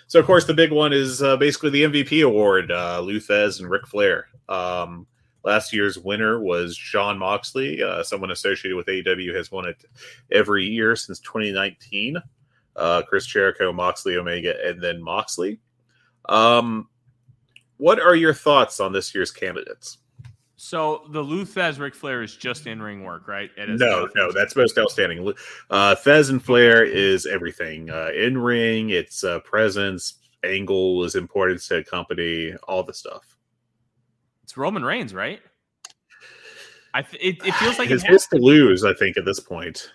So, of course, the big one is basically the MVP award, Lou Thesz and Ric Flair. Last year's winner was Jon Moxley. Someone associated with AEW has won it every year since 2019. Chris Jericho, Moxley, Omega, and then Moxley. What are your thoughts on this year's candidates? So the Lou Thesz Ric Flair is just in-ring work, right? No, that's most outstanding. Thesz and Flair is everything. In-ring, it's presence, angle is important to the company, all the stuff. It's Roman Reigns, right? It feels like his hits to lose. I think at this point,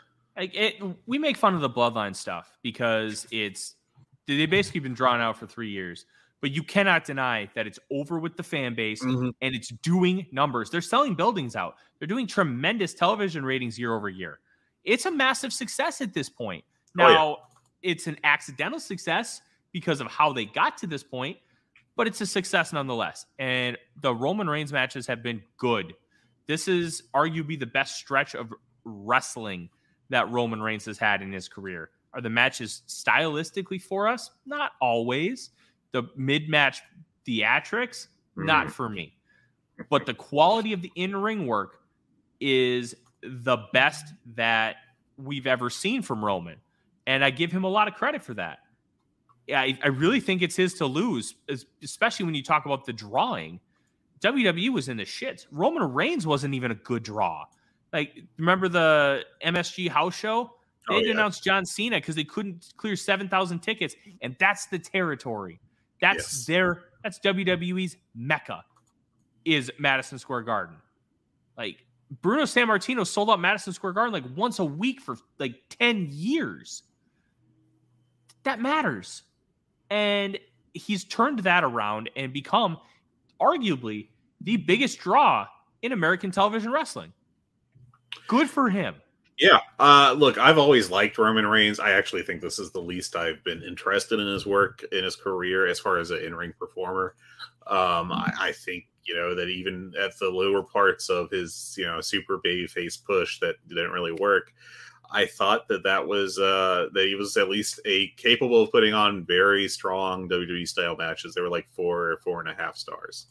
we make fun of the bloodline stuff because they've basically been drawn out for 3 years. But you cannot deny that it's over with the fan base and it's doing numbers. They're selling buildings out. They're doing tremendous television ratings year over year. It's a massive success at this point. Now, it's an accidental success because of how they got to this point, but it's a success nonetheless. And the Roman Reigns matches have been good. This is arguably the best stretch of wrestling that Roman Reigns has had in his career. Are the matches stylistically for us? Not always. The mid-match theatrics, not for me. But the quality of the in-ring work is the best that we've ever seen from Roman. And I give him a lot of credit for that. I really think it's his to lose, especially when you talk about the drawing. WWE was in the shits. Roman Reigns wasn't even a good draw. Like, remember the MSG house show? They announced John Cena because they couldn't clear 7,000 tickets, and that's the territory. That's WWE's Mecca, is Madison Square Garden. Like, Bruno Sammartino sold out Madison Square Garden like once a week for like 10 years. That matters. And he's turned that around and become arguably the biggest draw in American television wrestling. Good for him. Yeah. Look, I've always liked Roman Reigns. I actually think this is the least I've been interested in his work, in his career, as far as an in-ring performer. I think, that even at the lower parts of his, super babyface push that didn't really work, I thought that was that he was at least capable of putting on very strong WWE style matches. They were like 4.5 stars.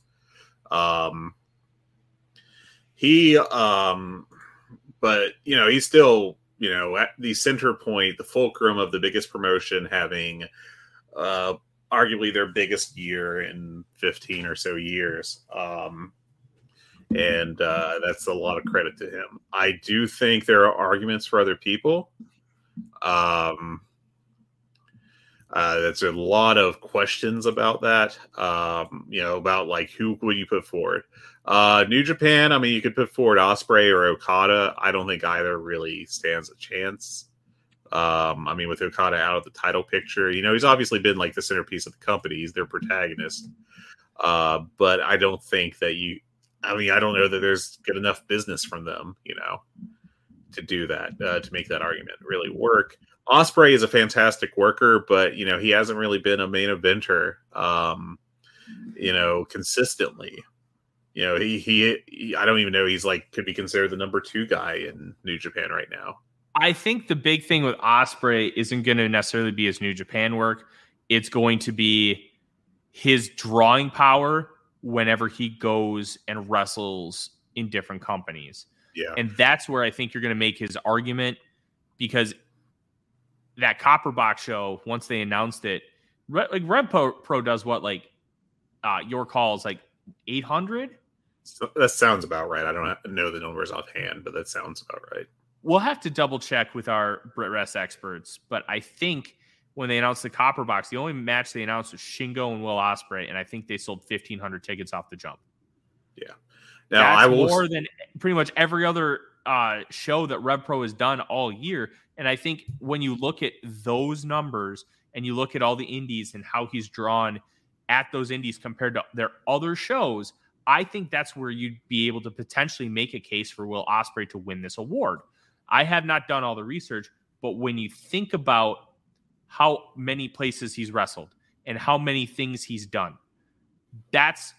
But he's still, at the center point, the fulcrum of the biggest promotion, having arguably their biggest year in 15 or so years. And that's a lot of credit to him. I do think there are arguments for other people. That's a lot of questions about that. About like who would you put forward? New Japan, I mean, you could put forward Ospreay or Okada. I don't think either really stands a chance. With Okada out of the title picture, he's obviously been like the centerpiece of the company. He's their protagonist. But I don't think that I don't know that there's good enough business from them, to do that, to make that argument really work. Ospreay is a fantastic worker, but, he hasn't really been a main eventer, consistently. He I don't even know, he's like, could be considered the number 2 guy in New Japan right now. I think the big thing with Ospreay isn't going to necessarily be his New Japan work. It's going to be his drawing power whenever he goes and wrestles in different companies. Yeah. And that's where I think you're going to make his argument, because that Copper Box show, once they announced it, Red Pro does what, like your call is like 800? So that sounds about right. I don't know the numbers offhand, but that sounds about right. We'll have to double check with our Brit Rest experts, but I think when they announced the Copper Box, the only match they announced was Shingo and Will Ospreay, and I think they sold 1,500 tickets off the jump. Yeah. Now, that's more than pretty much every other show that Rev Pro has done all year. And I think when you look at those numbers and you look at all the indies and how he's drawn at those indies compared to their other shows, I think that's where you'd be able to potentially make a case for Will Ospreay to win this award. I have not done all the research, but when you think about how many places he's wrestled and how many things he's done, that's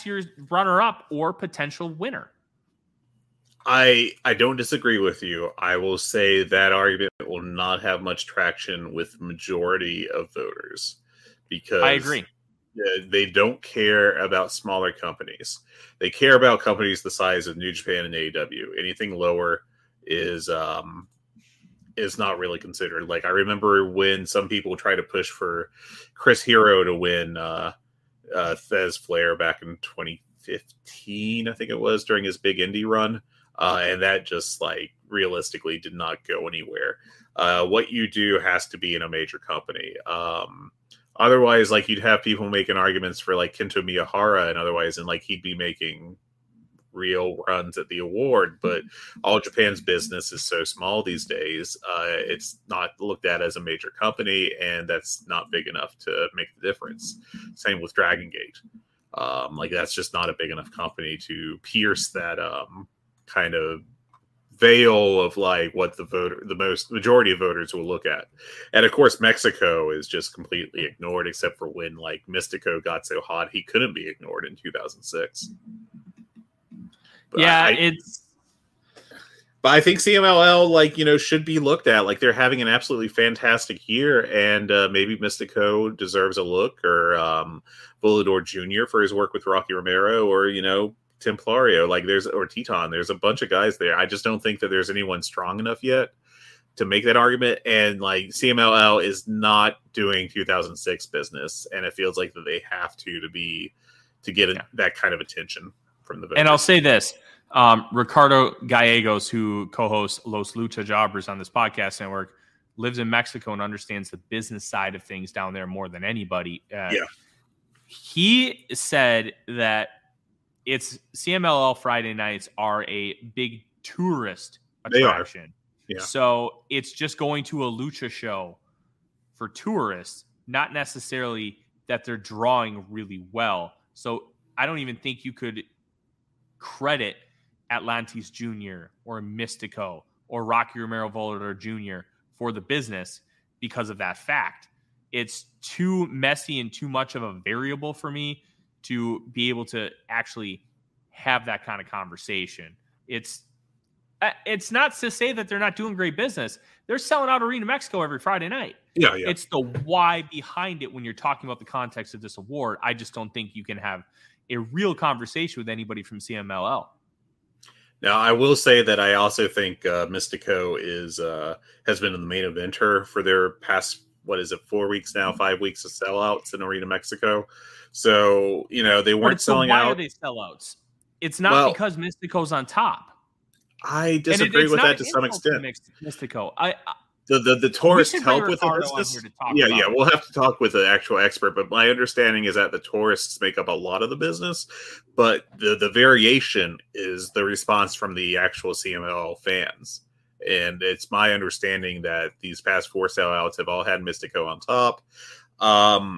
your runner-up or potential winner. I don't disagree with you. I will say that argument will not have much traction with majority of voters, because I agree. They don't care about smaller companies. They care about companies the size of New Japan and AEW. Anything lower is not really considered. Like, I remember when some people tried to push for Chris Hero to win Thez Flair back in 2015, I think it was, during his big indie run. And that just, like, realistically did not go anywhere. What you do has to be in a major company. Otherwise, like, you'd have people making arguments for, like, Kento Miyahara, and otherwise, and, like, he'd be making real runs at the award. But All Japan's business is so small these days, it's not looked at as a major company, and that's not big enough to make the difference. Same with Dragon Gate. Like that's just not a big enough company to pierce that kind of veil of like what the majority of voters will look at. And of course Mexico is just completely ignored, except for when like Mystico got so hot he couldn't be ignored in 2006. But I think CMLL, like, you know, should be looked at. Like, they're having an absolutely fantastic year, and maybe Mystico deserves a look, or Volador Jr. for his work with Rocky Romero, or, you know, Templario, or Teton. There's a bunch of guys there. I just don't think that there's anyone strong enough yet to make that argument. And like CMLL is not doing 2006 business, and it feels like that they have to get that kind of attention from the voters. And I'll say this. Ricardo Gallegos, who co-hosts Los Lucha Jobbers on this podcast network, lives in Mexico and understands the business side of things down there more than anybody. He said that it's CMLL Friday nights are a big tourist attraction. Yeah. So it's just going to a lucha show for tourists, not necessarily that they're drawing really well. So I don't even think you could credit Atlantis Jr. or Mystico or Rocky Romero Volador Jr. for the business because of that fact. It's too messy and too much of a variable for me to be able to actually have that kind of conversation. It's not to say that they're not doing great business. They're selling out Arena Mexico every Friday night. Yeah. It's the why behind it when you're talking about the context of this award. I just don't think you can have a real conversation with anybody from CMLL. Now, I will say that I also think Mystico has been in the main eventer for their past, 4 weeks now, 5 weeks of sellouts in Arena Mexico. So, you know, they weren't selling out. Why are they sellouts? It's not because Mystico's on top. I disagree with that to some extent. Mystico. The tourists help with the business. Yeah. We'll have to talk with an actual expert, but my understanding is that the tourists make up a lot of the business, but the variation is the response from the actual CMLL fans. And it's my understanding that these past 4 sellouts have all had Mystico on top.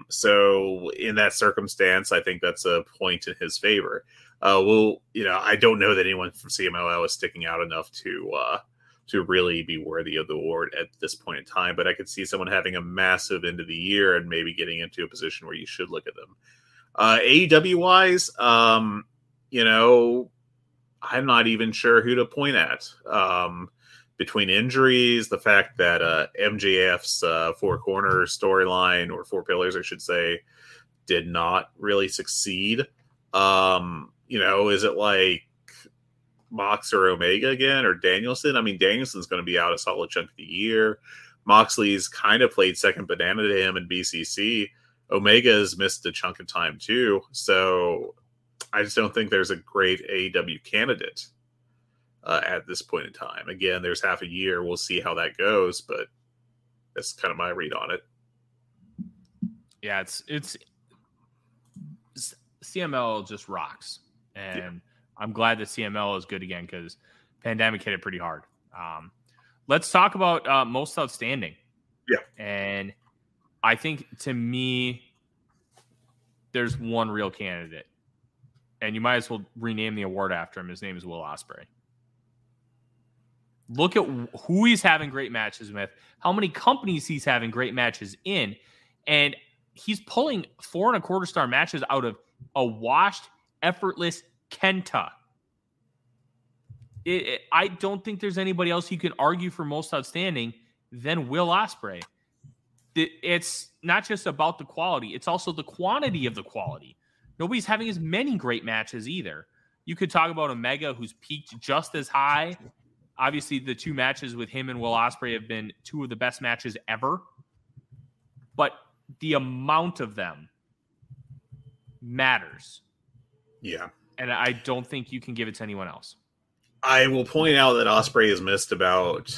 So in that circumstance, I think that's a point in his favor. I don't know that anyone from CMLL is sticking out enough to really be worthy of the award at this point in time. But I could see someone having a massive end of the year and maybe getting into a position where you should look at them. AEW wise, I'm not even sure who to point at. Between injuries, the fact that MJF's 4 corner storyline, or 4 pillars, I should say, did not really succeed. Is it like Mox or Omega again, or Danielson? I mean, Danielson's going to be out a solid chunk of the year. Moxley's kind of played second banana to him in BCC. Omega's missed a chunk of time too. So I just don't think there's a great AEW candidate at this point in time. Again, there's half a year. We'll see how that goes, but that's kind of my read on it. Yeah, it's CML just rocks. And I'm glad that CML is good again, because pandemic hit it pretty hard. Let's talk about most outstanding. Yeah. And I think, to me, there's one real candidate. And you might as well rename the award after him. His name is Will Ospreay. Look at who he's having great matches with, how many companies he's having great matches in, and he's pulling 4.25 star matches out of a washed, effortless Kenta. I don't think there's anybody else you can argue for most outstanding than Will Ospreay. It's not just about the quality, it's also the quantity of the quality. Nobody's having as many great matches either. You could talk about Omega, who's peaked just as high. Obviously, the 2 matches with him and Will Ospreay have been 2 of the best matches ever. But the amount of them matters. Yeah. And I don't think you can give it to anyone else. I will point out that Ospreay has missed about,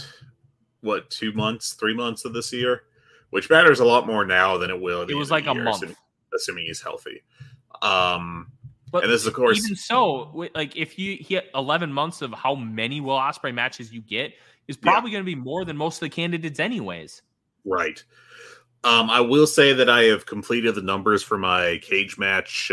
2 months, 3 months of this year, which matters a lot more now than it will. It was like a month. assuming he's healthy. But and this is, of course, even so, like if you hit 11 months of how many Will Ospreay matches you get is probably going to be more than most of the candidates anyways. Right. I will say that I have completed the numbers for my cage match,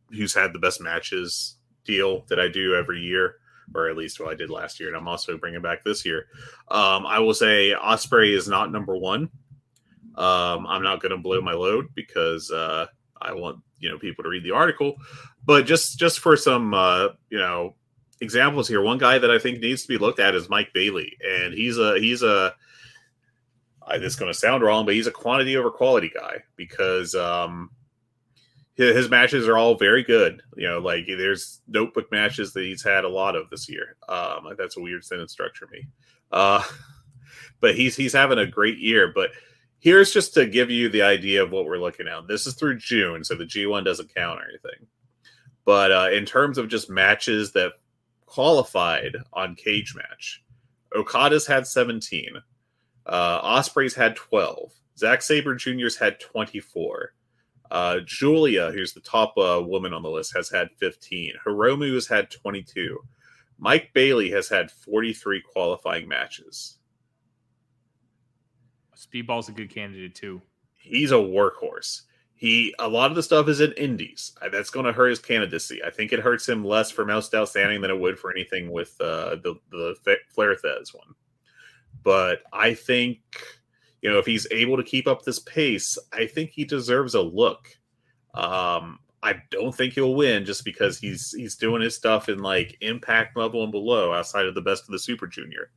who's had the best matches deal that I do every year, or at least I did last year, and I'm also bringing back this year. I will say Ospreay is not number one. I'm not going to blow my load because I want people to read the article, but just for some examples here, one guy that I think needs to be looked at is Mike Bailey, and he's a this is going to sound wrong, but he's a quantity over quality guy because his matches are all very good. Like there's notebook matches that he's had a lot of this year. That's a weird sentence structure, me. But he's having a great year. But here's just to give you the idea of what we're looking at. This is through June, so the G1 doesn't count or anything. But in terms of just matches that qualified on Cage Match, Okada's had 17. Ospreay's had 12. Zack Sabre Jr.'s had 24. Julia, who's the top woman on the list, has had 15. Hiromu has had 22. Mike Bailey has had 43 qualifying matches. Speedball's a good candidate too. He's a workhorse. A lot of the stuff is in indies. That's going to hurt his candidacy. I think it hurts him less for Most Outstanding than it would for anything with the Flair Thez one. But I think, if he's able to keep up this pace, I think he deserves a look. I don't think he'll win just because he's doing his stuff in like Impact level and below, outside of the Best of the Super Junior.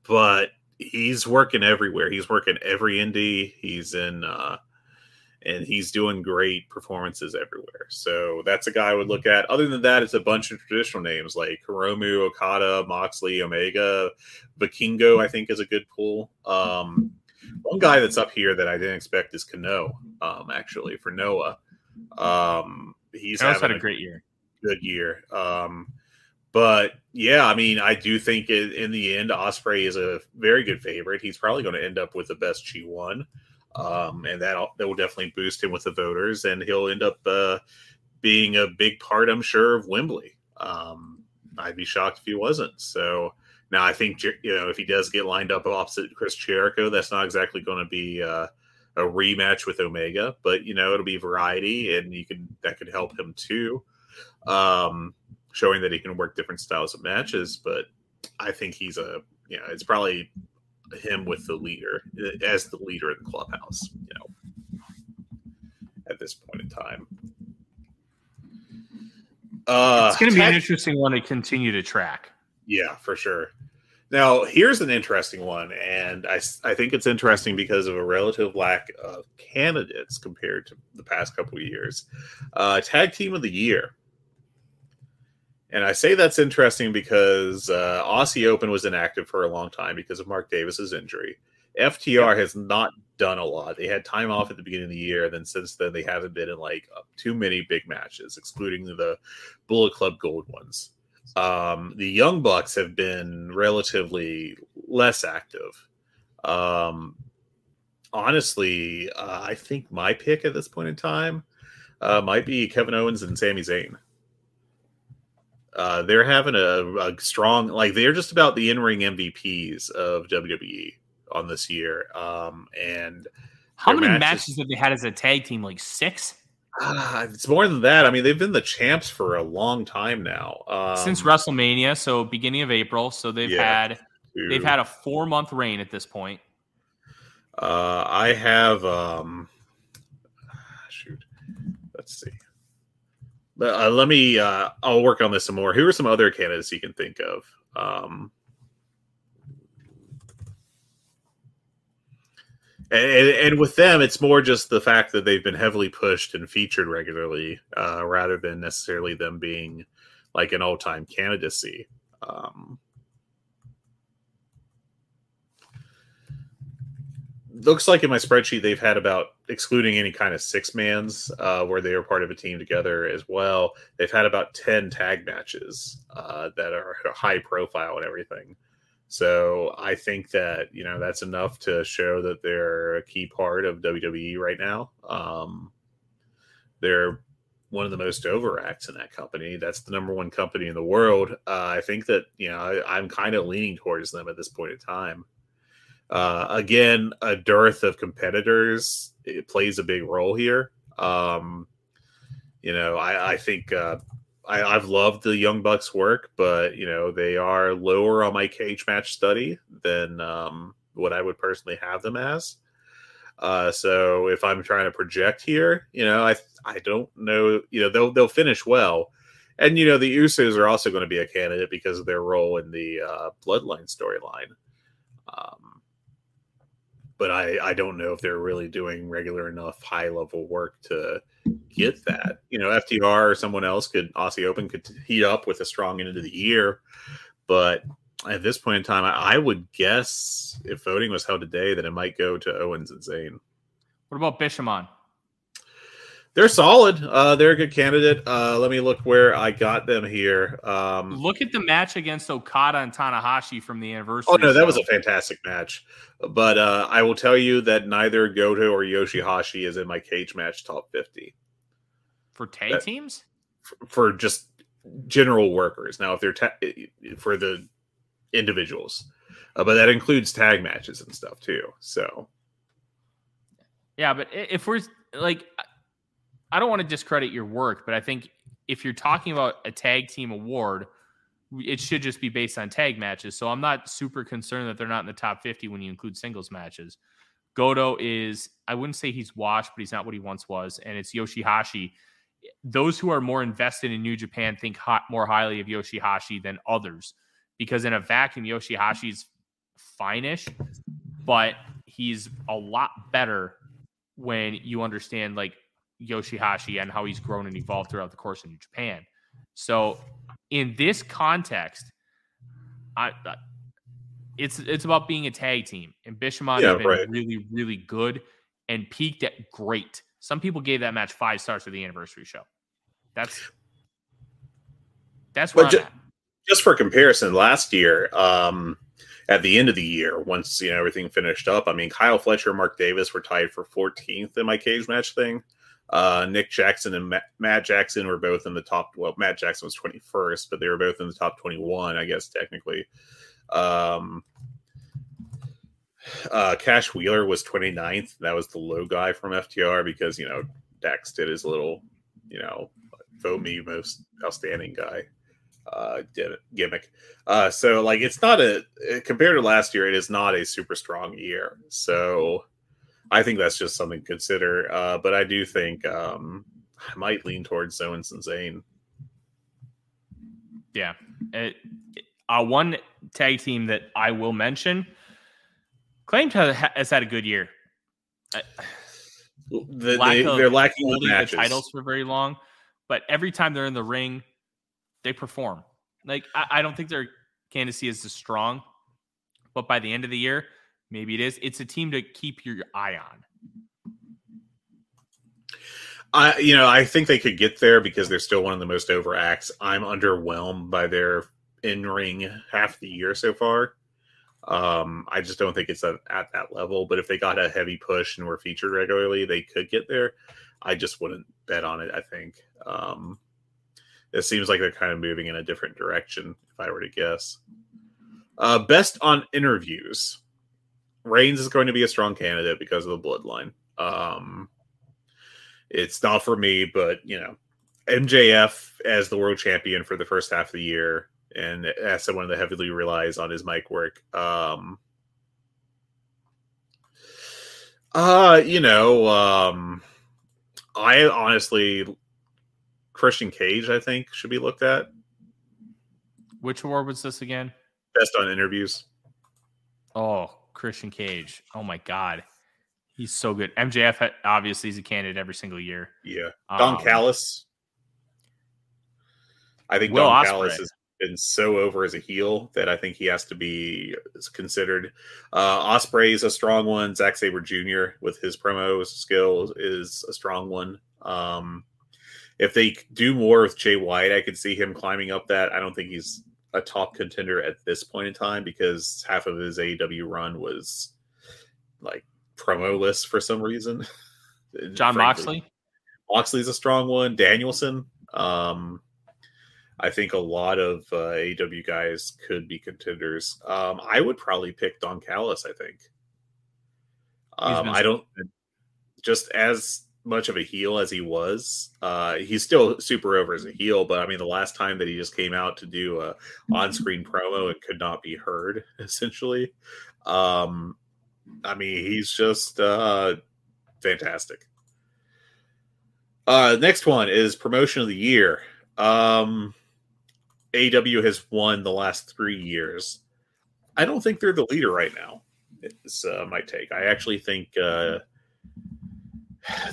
But he's working everywhere. He's working every indie. He's in, and he's doing great performances everywhere. So that's a guy I would look at. Other than that, it's a bunch of traditional names like Hiromu, Okada, Moxley, Omega, Vikingo, I think is a good pull. One guy that's up here that I didn't expect is Kano, actually, for Noah. He's had a great year. Good year. But yeah, I mean, I do think in the end, Ospreay is a very good favorite. He's probably going to end up with the best G1. And that will definitely boost him with the voters, and he'll end up being a big part, I'm sure, of Wembley. I'd be shocked if he wasn't. So now I think, if he does get lined up opposite Chris Jericho, that's not exactly going to be a rematch with Omega, but it'll be variety, and that could help him too, showing that he can work different styles of matches. But I think he's it's probably him with the leader as the leader in the clubhouse, at this point in time. It's going to be an interesting one to continue to track. Yeah, for sure. Now, here's an interesting one, and I think it's interesting because of a relative lack of candidates compared to the past couple of years. Tag Team of the Year. And I say that's interesting because Aussie Open was inactive for a long time because of Mark Davis's injury. FTR has not done a lot. They had time off at the beginning of the year. Then since then, they haven't been in too many big matches, excluding the Bullet Club Gold ones. The Young Bucks have been relatively less active. Honestly, I think my pick at this point in time might be Kevin Owens and Sami Zayn. They're having a strong, they're just about the in-ring MVPs of WWE on this year. And how many matches have they had as a tag team? 6? It's more than that. I mean, they've been the champs for a long time now. Since WrestleMania, so beginning of April. So they've had a 4-month reign at this point. I have let's see. Let me. I'll work on this some more. Who are some other candidates you can think of? And with them, it's more just the fact that they've been heavily pushed and featured regularly, rather than necessarily them being an all-time candidacy. Looks like in my spreadsheet they've had about, excluding any kind of 6-mans where they were part of a team together as well, they've had about 10 tag matches that are high profile and everything. So I think that that's enough to show that they're a key part of WWE right now. they're one of the most over acts in that company. That's the number one company in the world. I think that, I'm kind of leaning towards them at this point in time. Again, a dearth of competitors, it plays a big role here. I think I've loved the Young Bucks work, but they are lower on my cage match study than what I would personally have them as. So if I'm trying to project here, I don't know, they'll finish well. And, the Usos are also going to be a candidate because of their role in the Bloodline storyline. But I don't know if they're really doing regular enough high level work to get that. FTR or someone else Aussie Open could heat up with a strong end of the year. But at this point in time, I would guess if voting was held today that it might go to Owens and Zayn. What about Bishamon? They're solid. They're a good candidate. Let me look where I got them here. Look at the match against Okada and Tanahashi from the anniversary. Oh, no, that show. was a fantastic match. But I will tell you that neither Goto or Yoshihashi is in my cage match top 50. For tag teams? For just general workers. Now, if they're for the individuals. But that includes tag matches and stuff, too. So. Yeah, but if we're like... I don't want to discredit your work, but I think if you're talking about a tag team award, it should just be based on tag matches. So I'm not super concerned that they're not in the top 50 when you include singles matches. Goto is, I wouldn't say he's washed, but he's not what he once was. And it's Yoshihashi. Those who are more invested in New Japan think more highly of Yoshihashi than others, because in a vacuum, Yoshihashi's fine-ish, but he's a lot better when you understand like Yoshihashi and how he's grown and evolved throughout the course of New Japan. So in this context, it's about being a tag team, and Bishamon has been really, really good and peaked at great. Some people gave that match 5 stars for the anniversary show. That's where I'm at. Just for comparison, last year, at the end of the year, once everything finished up, I mean, Kyle Fletcher and Mark Davis were tied for 14th in my cage match thing. Nick Jackson and Matt Jackson were both in the top. Well, Matt Jackson was 21st, but they were both in the top 21, I guess, technically. Cash Wheeler was 29th. That was the low guy from FTR because, Dax did his little, vote me most outstanding guy gimmick. So, like, it's not compared to last year, it is not a super strong year. So, I think that's just something to consider. But I do think I might lean towards Owens and Zayn. Yeah. One tag team that I will mention, Claimed has had a good year. They're lacking holding the titles for very long, but every time they're in the ring, they perform. Like, I don't think their candidacy is as strong, but by the end of the year, maybe it is. It's a team to keep your eye on. I think they could get there because they're still one of the most over acts. I'm underwhelmed by their in-ring half the year so far. I just don't think it's at that level. But if they got a heavy push and were featured regularly, they could get there. I just wouldn't bet on it, I think. It seems like they're kind of moving in a different direction, if I were to guess. Best on interviews. Reigns is going to be a strong candidate because of the bloodline. It's not for me, but, MJF as the world champion for the first half of the year, and as someone that heavily relies on his mic work. I honestly, Christian Cage, I think, should be looked at. Which award was this again? Best on interviews. Oh, Christian Cage. Oh, my God. He's so good. MJF, obviously, is a candidate every single year. Yeah. Don Callis. I think Will Don Ospreay. Callis has been so over as a heel that I think he has to be considered. Ospreay is a strong one. Zack Sabre Jr. with his promo skills is a strong one. If they do more with Jay White, I could see him climbing up that. I don't think he's a top contender at this point in time because half of his AEW run was like promo lists for some reason. John Moxley? Moxley's a strong one. Danielson. I think a lot of AEW guys could be contenders. I would probably pick Don Callis, I think. I don't just as much of a heel as he was. He's still super over as a heel, but I mean, the last time that he just came out to do a on-screen promo and could not be heard, essentially. I mean, he's just fantastic. Next one is promotion of the year. AEW has won the last 3 years. I don't think they're the leader right now. It's my take. I actually think that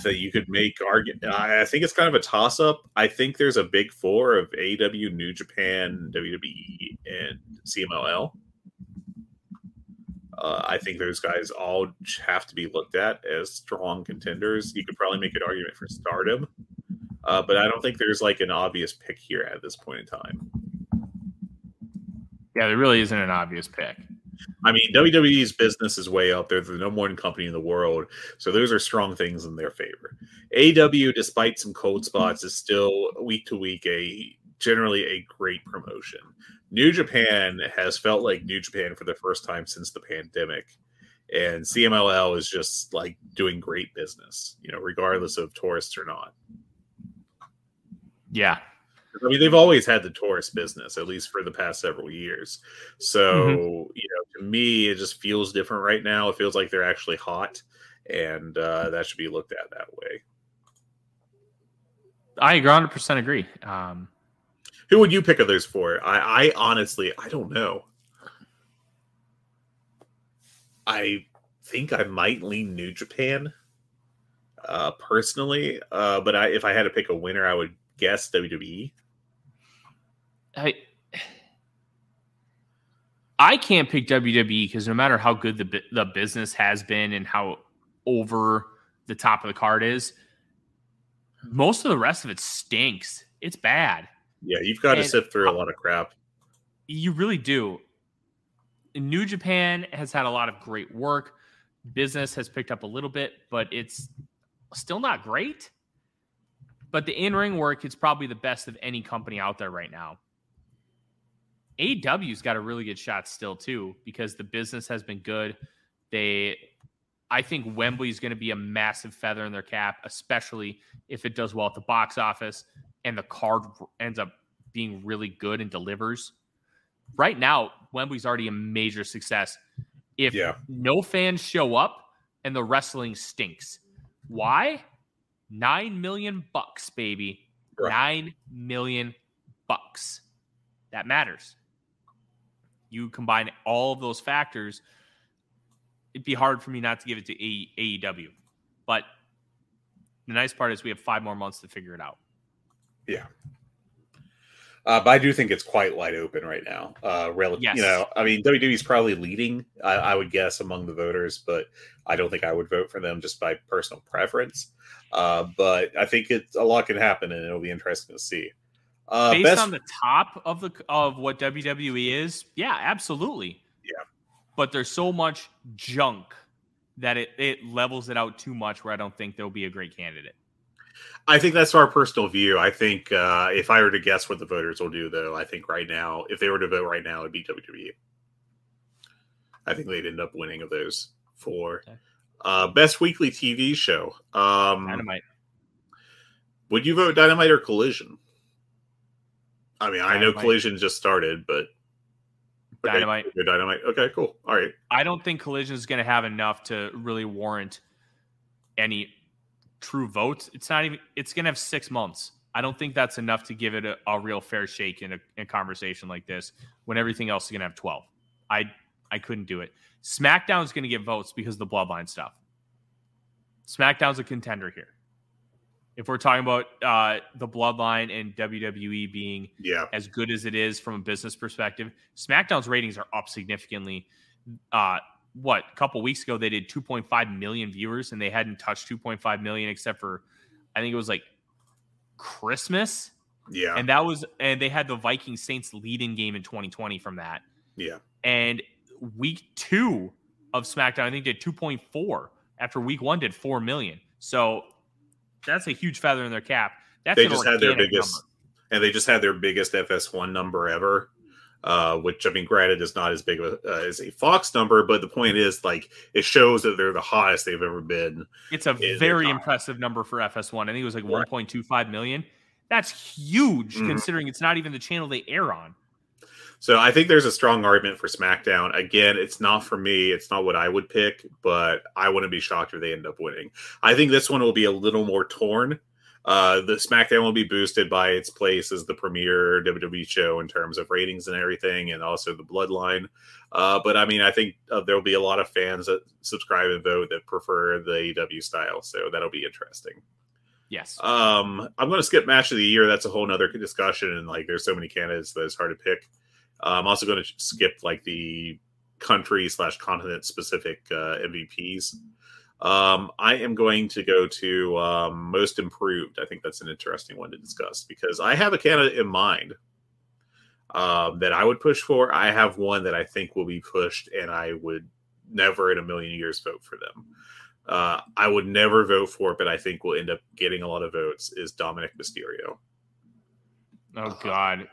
you could make argument. I think it's kind of a toss-up. I think there's a big four of AEW, New Japan, WWE, and CMLL. I think those guys all have to be looked at as strong contenders. You could probably make an argument for Stardom, but I don't think there's like an obvious pick here at this point in time. Yeah, there really isn't an obvious pick. I mean, WWE's business is way up. They're the number one company in the world, so those are strong things in their favor. AEW, despite some cold spots, is still week to week generally a great promotion. New Japan has felt like New Japan for the first time since the pandemic, and CMLL is just like doing great business, regardless of tourists or not. Yeah. I mean, they've always had the tourist business, at least for the past several years. So, to me, it just feels different right now. It feels like they're actually hot, and that should be looked at that way. I 100% agree. Who would you pick of those four? I honestly, I don't know. I think I might lean New Japan, personally. But if I had to pick a winner, I would guess WWE. I can't pick WWE because no matter how good the business has been and how over the top of the card is, most of the rest of it stinks. It's bad. Yeah, you've got to sift through a lot of crap. You really do. New Japan has had a lot of great work. Business has picked up a little bit, but it's still not great. But the in-ring work is probably the best of any company out there right now. AEW's got a really good shot still, too, because the business has been good. I think Wembley's going to be a massive feather in their cap, especially if it does well at the box office and the card ends up being really good and delivers. Right now, Wembley's already a major success. If no fans show up and the wrestling stinks. Why? $9 million, baby. Right. $9 million. That matters. You combine all of those factors, it'd be hard for me not to give it to AEW. But the nice part is we have 5 more months to figure it out. Yeah. But I do think it's quite wide open right now. Yes. I mean, WWE's probably leading, I would guess, among the voters, but I don't think I would vote for them just by personal preference. But I think a lot can happen, and it'll be interesting to see. Based on the top of what WWE is, yeah, absolutely. Yeah. But there's so much junk that it levels it out too much where I don't think there'll be a great candidate. I think that's our personal view. I think if I were to guess what the voters will do, though, I think right now, if they were to vote right now, it'd be WWE. I think they'd end up winning of those 4. Okay. Best weekly TV show. Dynamite. Would you vote Dynamite or Collision? I mean, Dynamite. I know Collision just started, but Dynamite. Okay, Dynamite. Okay, cool. All right. I don't think Collision is going to have enough to really warrant any true votes. It's going to have 6 months. I don't think that's enough to give it a real fair shake in a conversation like this when everything else is going to have 12. I couldn't do it. SmackDown is going to get votes because of the Bloodline stuff. SmackDown's a contender here. If we're talking about the Bloodline and WWE being as good as it is from a business perspective, SmackDown's ratings are up significantly. A couple weeks ago, they did 2.5 million viewers, and they hadn't touched 2.5 million except for, I think it was like Christmas. Yeah. And they had the Viking Saints lead-in game in 2020 from that. Yeah. And week 2 of SmackDown, I think did 2.4 after week 1 did 4 million. So that's a huge feather in their cap. That's They an just had their organic biggest, number. and they just had their biggest FS1 number ever. Which, I mean, granted, is not as big of as a Fox number, but the point is, like, it shows that they're the hottest they've ever been. It's a very impressive number for FS1. I think it was like 1.25 million. That's huge, considering it's not even the channel they air on. So I think there's a strong argument for SmackDown. Again, it's not for me. It's not what I would pick, but I wouldn't be shocked if they end up winning. I think this one will be a little more torn. The SmackDown will be boosted by its place as the premier WWE show in terms of ratings and everything, and also the Bloodline. But I mean, I think there'll be a lot of fans that subscribe and vote that prefer the AEW style, so that'll be interesting. Yes. I'm going to skip match of the year. That's a whole nother discussion, and like, there's so many candidates that it's hard to pick. I'm also going to skip like the country/continent specific MVPs. I am going to go to most improved. I think that's an interesting one to discuss because I have a candidate in mind that I would push for. I have one that I think will be pushed, and I would never in a million years vote for them. I would never vote for it, but I think will end up getting a lot of votes, is Dominic Mysterio. Oh, God.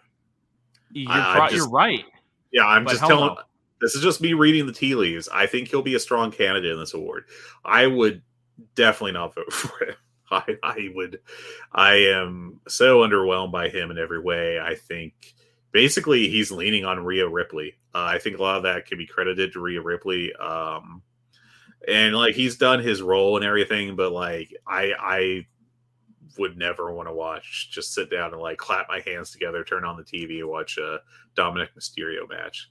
You're right. Yeah, I'm just telling... This is just me reading the tea leaves. I think he'll be a strong candidate in this award. I would definitely not vote for him. I am so underwhelmed by him in every way. I think basically he's leaning on Rhea Ripley. I think a lot of that can be credited to Rhea Ripley. And like, he's done his role and everything, but like, I would never want to just sit down and like clap my hands together, turn on the TV and watch a Dominic Mysterio match.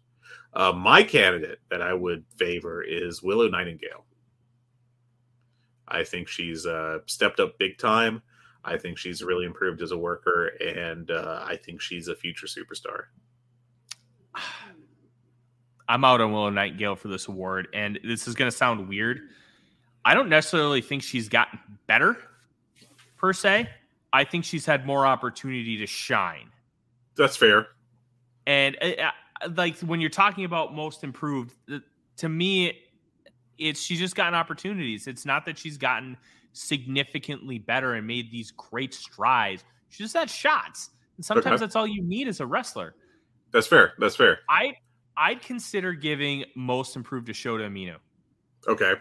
My candidate that I would favor is Willow Nightingale. I think she's stepped up big time. I think she's really improved as a worker, and I think she's a future superstar. I'm out on Willow Nightingale for this award, and this is going to sound weird. I don't necessarily think she's gotten better, per se. I think she's had more opportunity to shine. That's fair. And like, when you're talking about most improved, to me, she's just gotten opportunities. It's not that she's gotten significantly better and made these great strides. She just had shots. And sometimes that's all you need as a wrestler. That's fair. That's fair. I'd consider giving most improved to Shota Umino. Okay.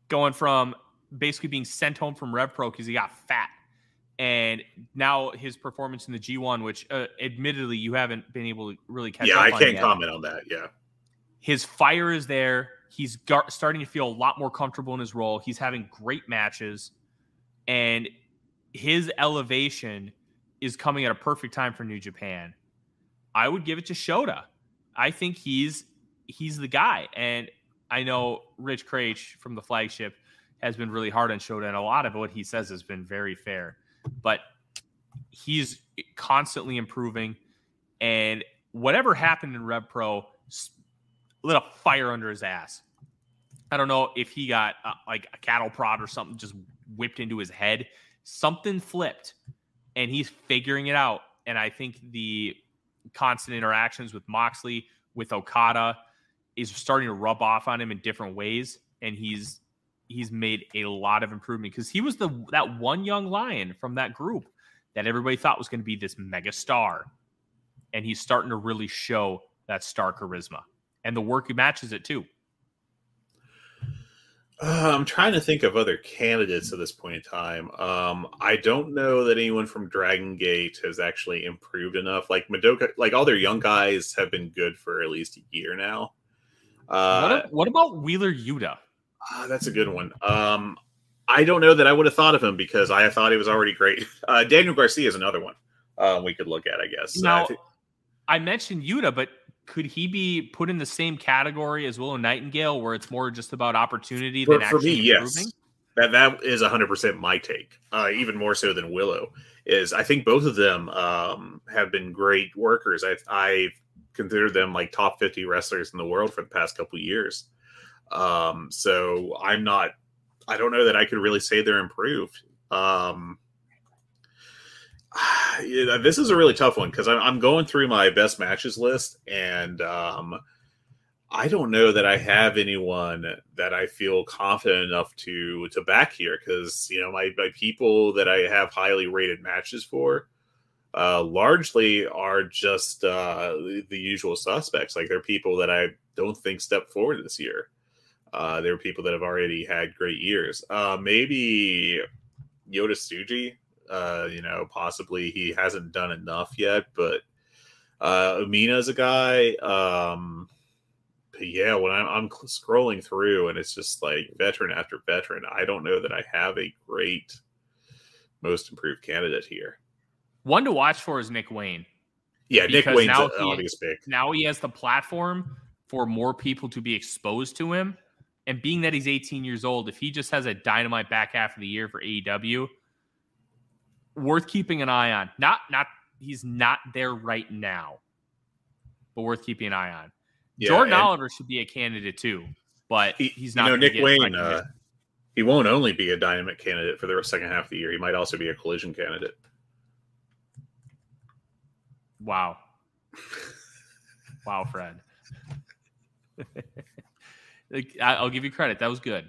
Going from basically being sent home from Rev Pro because he got fat. And now his performance in the G1, which admittedly you haven't been able to really catch up on. Yeah, I can't comment on that. Yeah. His fire is there. He's starting to feel a lot more comfortable in his role. He's having great matches. And his elevation is coming at a perfect time for New Japan. I would give it to Shota. I think he's the guy. And I know Rich Craich from the Flagship has been really hard on Shota, and a lot of what he says has been very fair. But he's constantly improving, and whatever happened in Rev Pro lit a fire under his ass. I don't know if he got like a cattle prod or something just whipped into his head. Something flipped, and he's figuring it out. And I think the constant interactions with Moxley, with Okada, is starting to rub off on him in different ways, and he's made a lot of improvement because he was that one young lion from that group that everybody thought was going to be this mega star. And he's starting to really show that star charisma, and the work he matches it too. I'm trying to think of other candidates at this point in time. I don't know that anyone from Dragon Gate has actually improved enough. Like Madoka, like all their young guys have been good for at least a year now. What about Wheeler Yuta? That's a good one. I don't know that I would have thought of him because I thought he was already great. Daniel Garcia is another one we could look at, I guess. Now, I mentioned Yuta, but could he be put in the same category as Willow Nightingale, where it's more just about opportunity than actually improving? Yes. That is 100% my take. Even more so than Willow. Is I think both of them have been great workers. I've considered them like top 50 wrestlers in the world for the past couple of years. So I don't know that I could really say they're improved. This is a really tough one because I'm going through my best matches list, and I don't know that I have anyone that I feel confident enough to back here, because my people that I have highly rated matches for largely are just the usual suspects. Like, they're people that I don't think stepped forward this year. There are people that have already had great years. Maybe Yota Tsuji. Possibly he hasn't done enough yet, but Umina's a guy. Yeah, when I'm scrolling through and it's just like veteran after veteran, I don't know that I have a great most improved candidate here. One to watch for is Nick Wayne. Yeah, Nick Wayne's an obvious pick. Now he has the platform for more people to be exposed to him. And being that he's 18 years old, if he just has a dynamite back half of the year for AEW, worth keeping an eye on. He's not there right now, but worth keeping an eye on. Yeah, Jordan Oliver should be a candidate too, but he's not. Nick Wayne, he won't only be a dynamite candidate for the second half of the year. He might also be a collision candidate. Wow. Wow, Fred. I'll give you credit. That was good.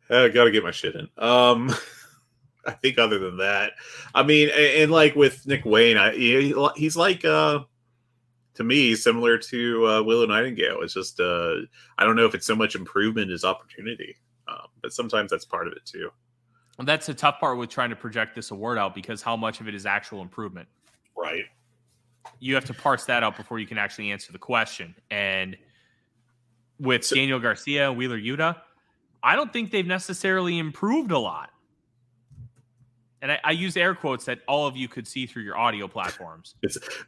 I got to get my shit in. I think other than that, I mean, and like with Nick Wayne, he's like, to me, similar to Willow Nightingale. It's just, I don't know if it's so much improvement as opportunity, but sometimes that's part of it too. Well, that's the tough part with trying to project this award out, because how much of it is actual improvement? Right. You have to parse that out before you can actually answer the question. And with Daniel Garcia and Wheeler Yuta, I don't think they've necessarily improved a lot. And I use air quotes that all of you could see through your audio platforms.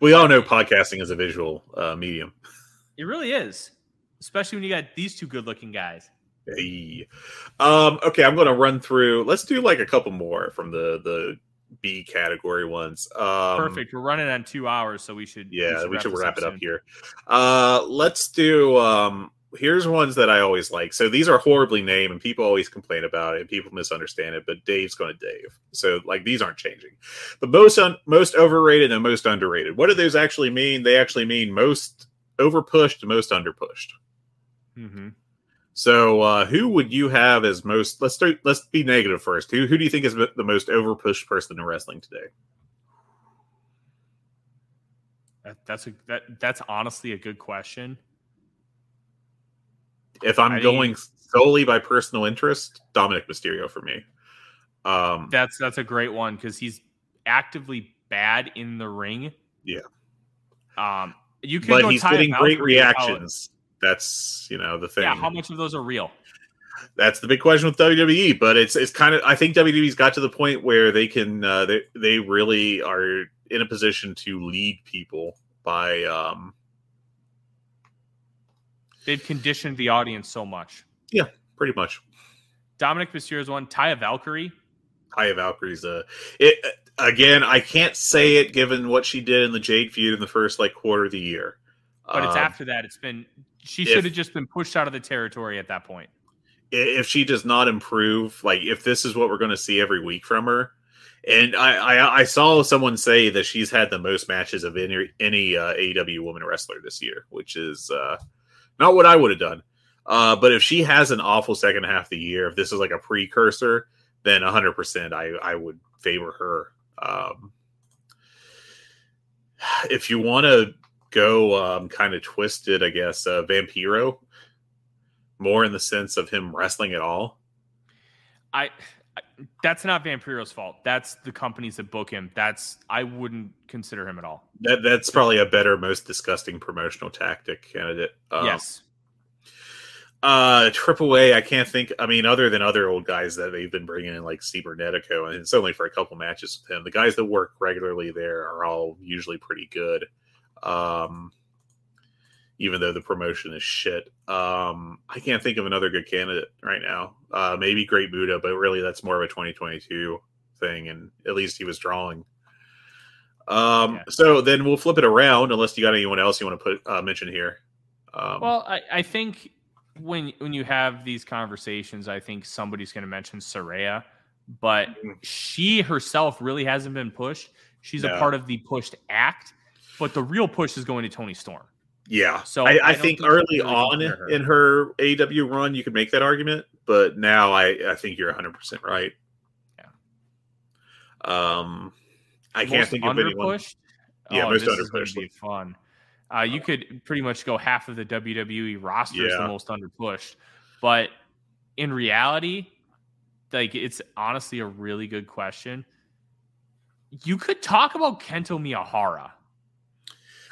We all know podcasting is a visual medium. It really is, especially when you got these two good-looking guys. Hey. Okay, I'm going to run through. Let's do like a couple more from the B category ones. Perfect. We're running on 2 hours, so we should. Yeah, we should wrap it up here. Let's do. Here's ones that I always like. So these are horribly named, and people always complain about it, and people misunderstand it. But Dave's going to Dave. So like these aren't changing. But most overrated and most underrated. What do those actually mean? They actually mean most overpushed and most underpushed. Mm-hmm. So who would you have as most? Let's be negative first. Who do you think is the most overpushed person in wrestling today? That's honestly a good question. If I'm going solely by personal interest, Dominic Mysterio for me. That's a great one, because he's actively bad in the ring. Yeah. But he's getting great reactions. That's the thing. Yeah. How much of those are real? That's the big question with WWE. But it's kind of, I think WWE's got to the point where they can they really are in a position to lead people by. They've conditioned the audience so much. Yeah, pretty much. Dominic Mysterio's one. Taya Valkyrie. Taya Valkyrie's again, I can't say it given what she did in the Jade feud in the first quarter of the year. But it's after that. She should have just been pushed out of the territory at that point. If she does not improve, if this is what we're going to see every week from her, and I saw someone say that she's had the most matches of any AEW woman wrestler this year, which is not what I would have done. But if she has an awful second half of the year, if this is like a precursor, then 100% I would favor her. If you want to go kind of twisted, I guess, Vampiro, more in the sense of him wrestling at all. That's not Vampiro's fault. That's the companies that book him. I wouldn't consider him at all. That's probably a better, most disgusting promotional tactic candidate. Yes. Triple A, I can't think. I mean, other than other old guys that they've been bringing in, like Cibernetico, and it's only for a couple matches with him. The guys that work regularly there are all usually pretty good. Even though the promotion is shit. I can't think of another good candidate right now. Maybe Great Buddha, but really that's more of a 2022 thing, and at least he was drawing. So then we'll flip it around, unless you got anyone else you want to mention here. Well, I think when you have these conversations, I think somebody's going to mention Saraya, but she herself really hasn't been pushed. She's a part of the pushed act, but the real push is going to Toni Storm. Yeah. So I don't think she's early really on consider her. in her AEW run, you could make that argument, but now I think you're 100% right. I can't Most think of anyone. underpushed. Yeah, Oh, most this is going to underpushed. be fun. You could pretty much go half of the WWE roster is the Yeah. most underpushed, but in reality, like it's honestly a really good question. You could talk about Kento Miyahara.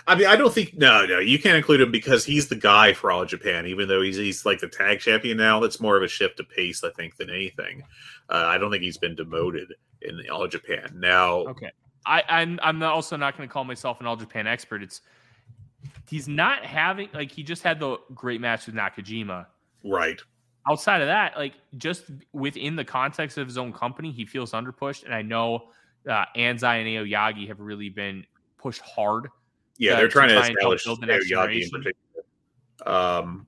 I mean, I don't think no, you can't include him because he's the guy for All Japan. Even though he's like the tag champion now, that's more of a shift of pace, I think, than anything. I don't think he's been demoted in All Japan now. Okay, I'm also not going to call myself an All Japan expert. He's not having like he just had the great match with Nakajima. Right. Outside of that, like just within the context of his own company, he feels underpushed. And I know Anzai and Aoyagi have really been pushed hard. Yeah, they're trying to and help establish build the next Aoyagi in generation. particular.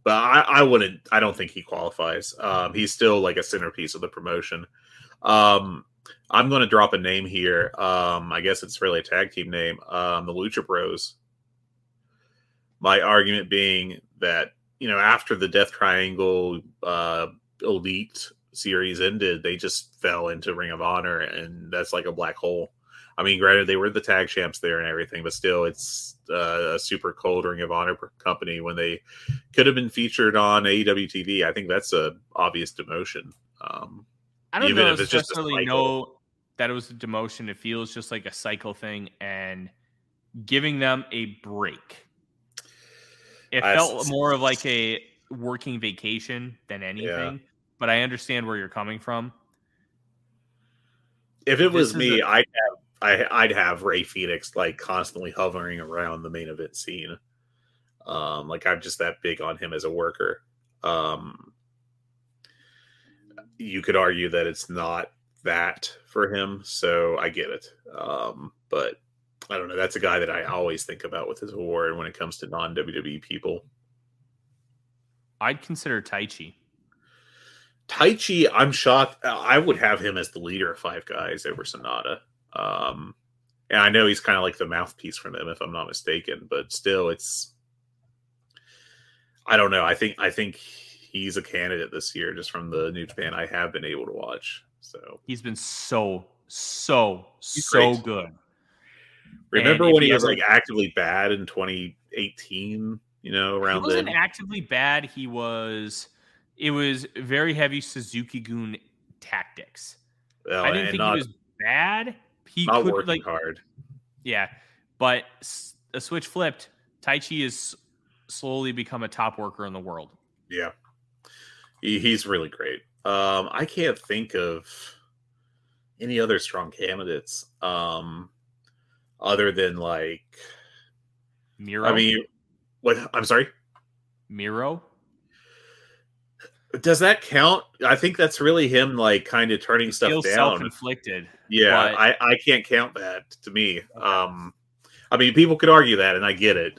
But I wouldn't. I don't think he qualifies. He's still like a centerpiece of the promotion. I'm going to drop a name here. I guess it's really a tag team name. The Lucha Bros. My argument being that, after the Death Triangle Elite series ended, they just fell into Ring of Honor, and that's like a black hole. I mean, granted, they were the tag champs there and everything, but still, it's a super cold Ring of Honor company when they could have been featured on AEW TV. I think that's a obvious demotion. I don't even know if it's just a necessarily cycle. know that it was a demotion. It feels just like a cycle thing and giving them a break. It felt more of like a working vacation than anything, but I understand where you're coming from. If it was me, I'd have Rey Fenix like constantly hovering around the main event scene. Like I'm just that big on him as a worker. You could argue that it's not that for him, so I get it. But I don't know. That's a guy that I always think about with his award when it comes to non-WWE people. I'd consider Taichi. Taichi, I'm shocked. I would have him as the leader of Five Guys over Sonata. And I know he's kind of like the mouthpiece for them, if I'm not mistaken. But still, I don't know. I think he's a candidate this year, just from the New Japan I have been able to watch. So he's been so great. good. Remember when he was like actively bad in 2018? Around he wasn't then. actively bad. It was very heavy Suzuki-gun tactics. Well, I didn't think he was bad. He not could working hard. Yeah, but a switch flipped. Taichi has slowly become a top worker in the world. Yeah, he's really great. I can't think of any other strong candidates other than like Miro. I mean, what? I'm sorry, Miro. Does that count? I think that's really him, like kind of turning stuff down. Self-inflicted. Yeah, but I can't count that to me. I mean, people could argue that, and I get it.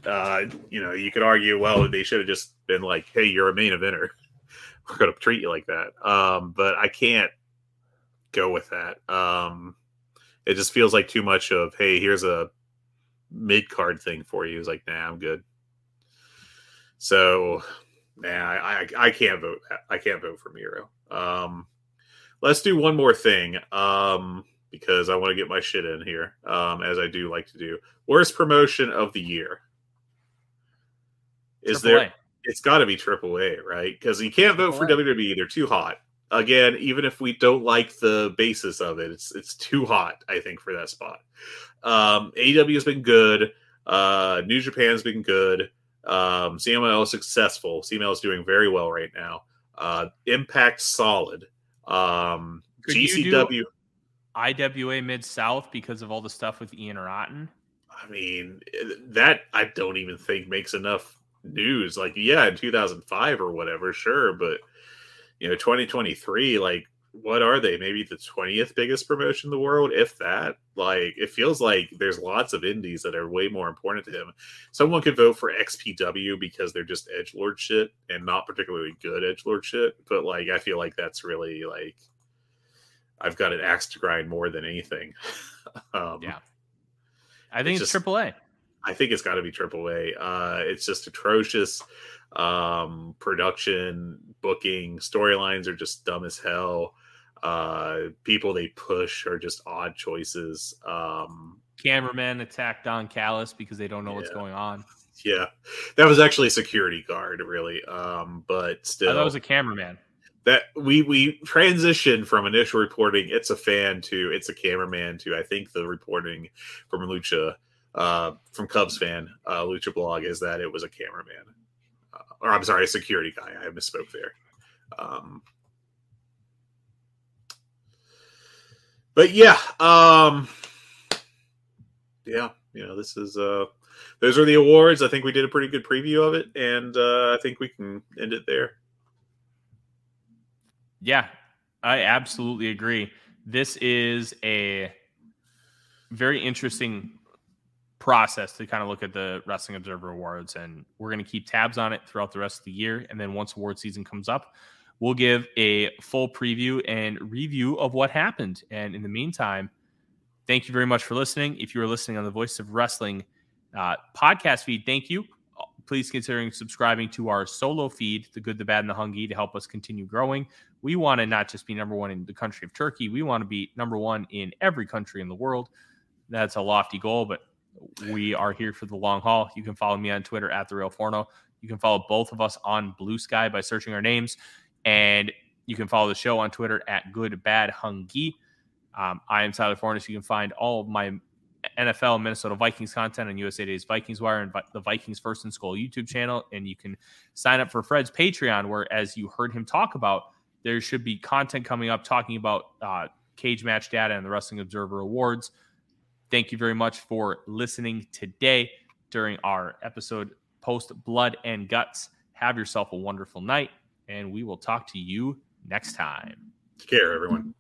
You could argue, well, they should have just been like, "Hey, you're a main eventer. We're going to treat you like that." But I can't go with that. It just feels like too much of, "Hey, here's a mid-card thing for you." It's like, nah, I'm good. So, nah, I can't vote. I can't vote for Miro. Let's do one more thing. Because I want to get my shit in here, as I do like to do. Worst promotion of the year? Is there? It's got to be AAA, right? Because you can't vote for WWE; they're too hot. Again, even if we don't like the basis of it, it's too hot. I think for that spot. AEW has been good. New Japan's been good. CMLL is successful. CMLL is doing very well right now. Impact solid. GCW. IWA Mid-South because of all the stuff with Ian Rotten? I mean, that I don't even think makes enough news. Like, yeah, in 2005 or whatever, sure. But, 2023, like, what are they? Maybe the 20th biggest promotion in the world, if that. Like, it feels like there's lots of indies that are way more important to him. Someone could vote for XPW because they're just edgelord shit and not particularly good edgelord shit. But, like, I feel like that's really, like, I've got an axe to grind more than anything. Yeah. I think it's AAA. I think it's got to be AAA. It's just atrocious. Production, booking, storylines are just dumb as hell. People they push are just odd choices. Cameramen attack Don Callis because they don't know what's going on. Yeah, that was actually a security guard, really. But still, I thought it was a cameraman. That we transitioned from initial reporting, it's a fan, to it's a cameraman, to I think the reporting from Lucha, from Cubs fan, Lucha blog, is that it was a cameraman, or I'm sorry, a security guy. I misspoke there. But yeah, this is those are the awards. I think we did a pretty good preview of it, and I think we can end it there. Yeah, I absolutely agree. This is a very interesting process to kind of look at the Wrestling Observer Awards, and we're going to keep tabs on it throughout the rest of the year. And then once award season comes up, we'll give a full preview and review of what happened. And in the meantime, thank you very much for listening. If you are listening on the Voice of Wrestling podcast feed, thank you. Please consider subscribing to our solo feed, The Good, the Bad, and the Hungee, to help us continue growing. We want to not just be number one in the country of Turkey. We want to be number one in every country in the world. That's a lofty goal, but we are here for the long haul. You can follow me on Twitter at @TheRealForno. You can follow both of us on Blue Sky by searching our names. And you can follow the show on Twitter at Good Bad Hungee. I am Tyler Fornes. You can find all of my NFL and Minnesota Vikings content on USA Today's Vikings Wire and the Vikings First and Skull YouTube channel. And you can sign up for Fred's Patreon, where, as you heard him talk about, there should be content coming up talking about cage match data and the Wrestling Observer Awards. Thank you very much for listening today during our episode post Blood and Guts. Have yourself a wonderful night, and we will talk to you next time. Take care, everyone.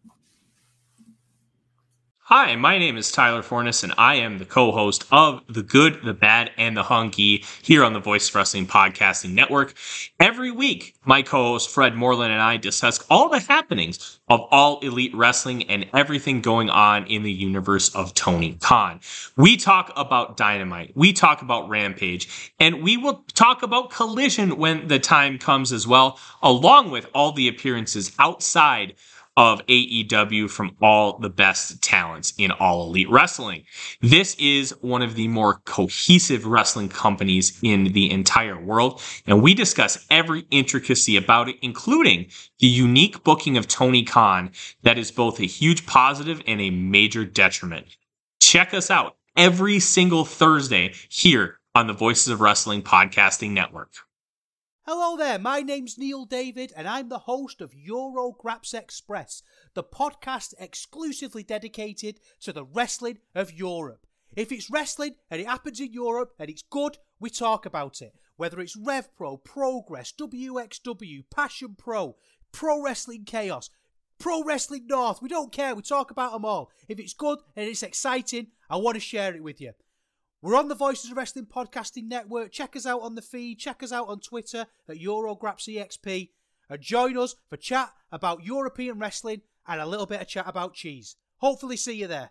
Hi, my name is Tyler Fornes, and I am the co-host of The Good, the Bad, and the Hungee here on the Voice of Wrestling Podcasting Network. Every week, my co-host Fred Moreland and I discuss all the happenings of All Elite Wrestling and everything going on in the universe of Tony Khan. We talk about Dynamite, we talk about Rampage, and we will talk about Collision when the time comes as well, along with all the appearances outside of AEW from all the best talents in All Elite Wrestling. This is one of the more cohesive wrestling companies in the entire world, and we discuss every intricacy about it, including the unique booking of Tony Khan that is both a huge positive and a major detriment. Check us out every single Thursday here on the Voices of Wrestling Podcasting Network. Hello there, my name's Neil David, and I'm the host of Eurograps Express, the podcast exclusively dedicated to the wrestling of Europe. If it's wrestling and it happens in Europe and it's good, we talk about it. Whether it's RevPro, Progress, WXW, Passion Pro, Pro Wrestling Chaos, Pro Wrestling North, we don't care, we talk about them all. If it's good and it's exciting, I want to share it with you. We're on the Voices of Wrestling Podcasting Network. Check us out on the feed. Check us out on Twitter at EuroGrapsEXP. And join us for chat about European wrestling and a little bit of chat about cheese. Hopefully see you there.